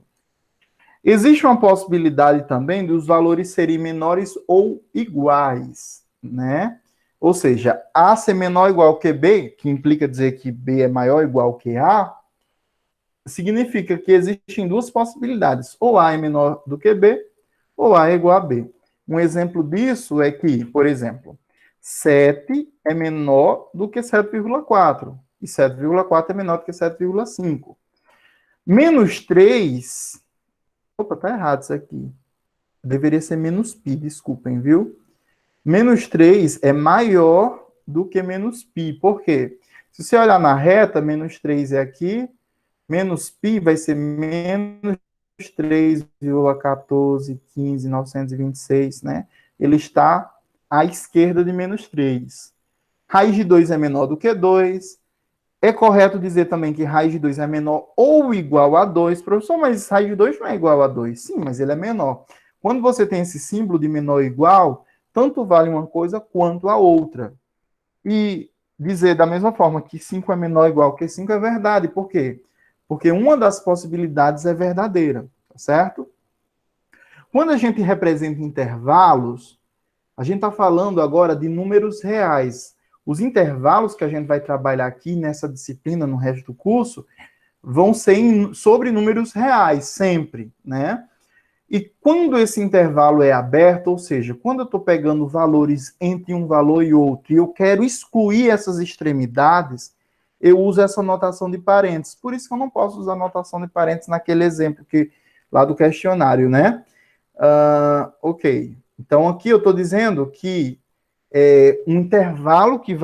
Existe uma possibilidade também dos valores serem menores ou iguais, né? Ou seja, A ser menor ou igual que B, que implica dizer que B é maior ou igual que A, significa que existem duas possibilidades. Ou A é menor do que B, ou A é igual a B. Um exemplo disso é que, por exemplo, 7 é menor do que 7,4. E 7,4 é menor do que 7,5. Menos 3... Opa, tá errado isso aqui. Deveria ser menos π, desculpem, viu? Menos 3 é maior do que menos π. Por quê? Se você olhar na reta, menos 3 é aqui, menos π vai ser menos 3,1415,926, né? Ele está à esquerda de menos 3. Raiz de 2 é menor do que 2. É correto dizer também que raiz de 2 é menor ou igual a 2. Professor, mas raiz de 2 não é igual a 2. Sim, mas ele é menor. Quando você tem esse símbolo de menor ou igual, tanto vale uma coisa quanto a outra. E dizer da mesma forma que 5 é menor ou igual que 5 é verdade. Por quê? Porque uma das possibilidades é verdadeira, tá certo? Quando a gente representa intervalos, a gente está falando agora de números reais. Os intervalos que a gente vai trabalhar aqui nessa disciplina, no resto do curso, vão ser sobre números reais, sempre, né? E quando esse intervalo é aberto, ou seja, quando eu estou pegando valores entre um valor e outro, e eu quero excluir essas extremidades, eu uso essa notação de parênteses. Por isso que eu não posso usar notação de parênteses naquele exemplo que, lá do questionário, né? Ok. Então, aqui eu estou dizendo que um intervalo que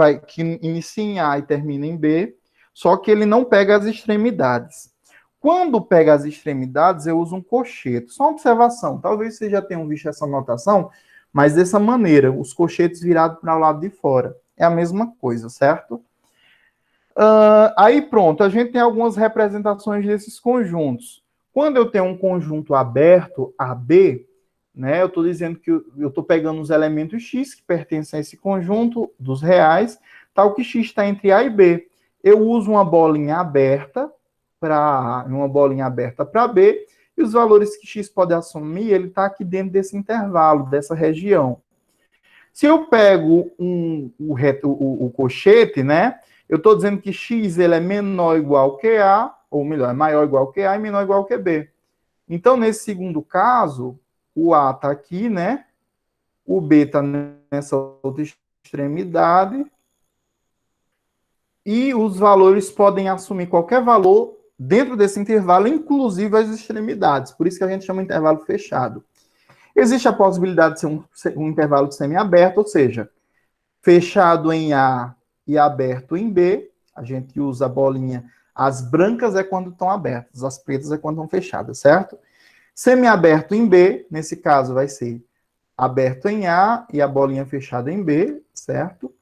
inicia em A e termina em B, só que ele não pega as extremidades. Quando pega as extremidades, eu uso um cochete. Só uma observação. Talvez vocês já tenham visto essa notação, mas dessa maneira, os cochetes virados para o lado de fora. É a mesma coisa, certo? Aí pronto, a gente tem algumas representações desses conjuntos. Quando eu tenho um conjunto aberto, AB, né, eu estou dizendo que eu estou pegando os elementos X que pertencem a esse conjunto dos reais, tal que X está entre A e B. Eu uso uma bolinha aberta para B, e os valores que X pode assumir, ele está aqui dentro desse intervalo, dessa região. Se eu pego o cochete, né, eu estou dizendo que X ele é menor ou igual que A, ou melhor, é maior ou igual que A e menor ou igual que B. Então, nesse segundo caso, o A está aqui, né? O B está nessa outra extremidade. E os valores podem assumir qualquer valor dentro desse intervalo, inclusive as extremidades. Por isso que a gente chama de intervalo fechado. Existe a possibilidade de ser um intervalo semiaberto, ou seja, fechado em A e aberto em B. A gente usa a bolinha. As brancas é quando estão abertas, as pretas é quando estão fechadas, certo? Semiaberto em B, nesse caso vai ser aberto em A e a bolinha fechada em B, certo?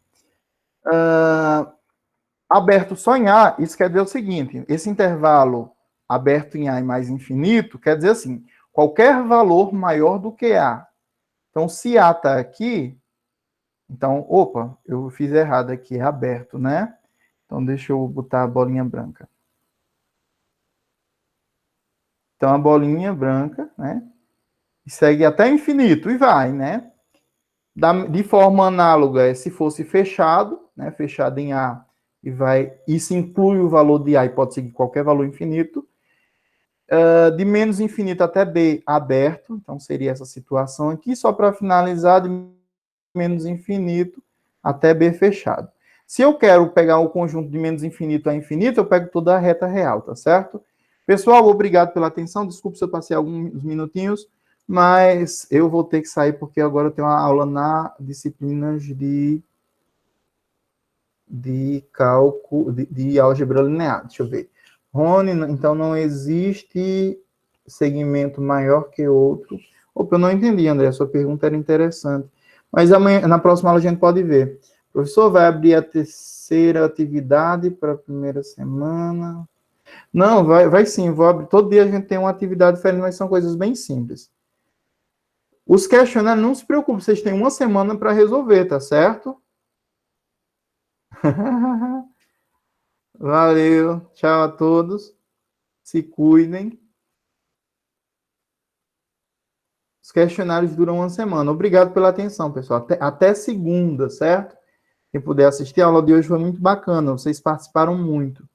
Aberto só em A, isso quer dizer o seguinte, esse intervalo aberto em A e mais infinito, quer dizer assim, qualquer valor maior do que A. Então, se A está aqui, então, opa, eu fiz errado aqui, é aberto, né? Então, deixa eu botar a bolinha branca. Então, a bolinha branca, né? Segue até infinito e vai, né? De forma análoga, se fosse fechado, né? Fechado em A isso inclui o valor de A e pode seguir qualquer valor infinito. De menos infinito até B aberto, então seria essa situação aqui, só para finalizar, de menos infinito até B fechado. Se eu quero pegar o conjunto de menos infinito a infinito, eu pego toda a reta real, tá certo? Pessoal, obrigado pela atenção, desculpe se eu passei alguns minutinhos, mas eu vou ter que sair porque agora eu tenho uma aula na disciplinas de cálculo, de álgebra linear. Deixa eu ver. Rony, então não existe segmento maior que outro. Opa, eu não entendi, André, a sua pergunta era interessante. Mas amanhã, na próxima aula a gente pode ver. O professor vai abrir a terceira atividade para a primeira semana. Não, vai sim, vou abrir. Todo dia a gente tem uma atividade diferente, mas são coisas bem simples. Os questionários, não se preocupe, vocês têm uma semana para resolver, tá certo? Valeu, tchau a todos. Se cuidem. Os questionários duram uma semana. Obrigado pela atenção, pessoal. Até segunda, certo? Quem puder assistir, a aula de hoje foi muito bacana. Vocês participaram muito.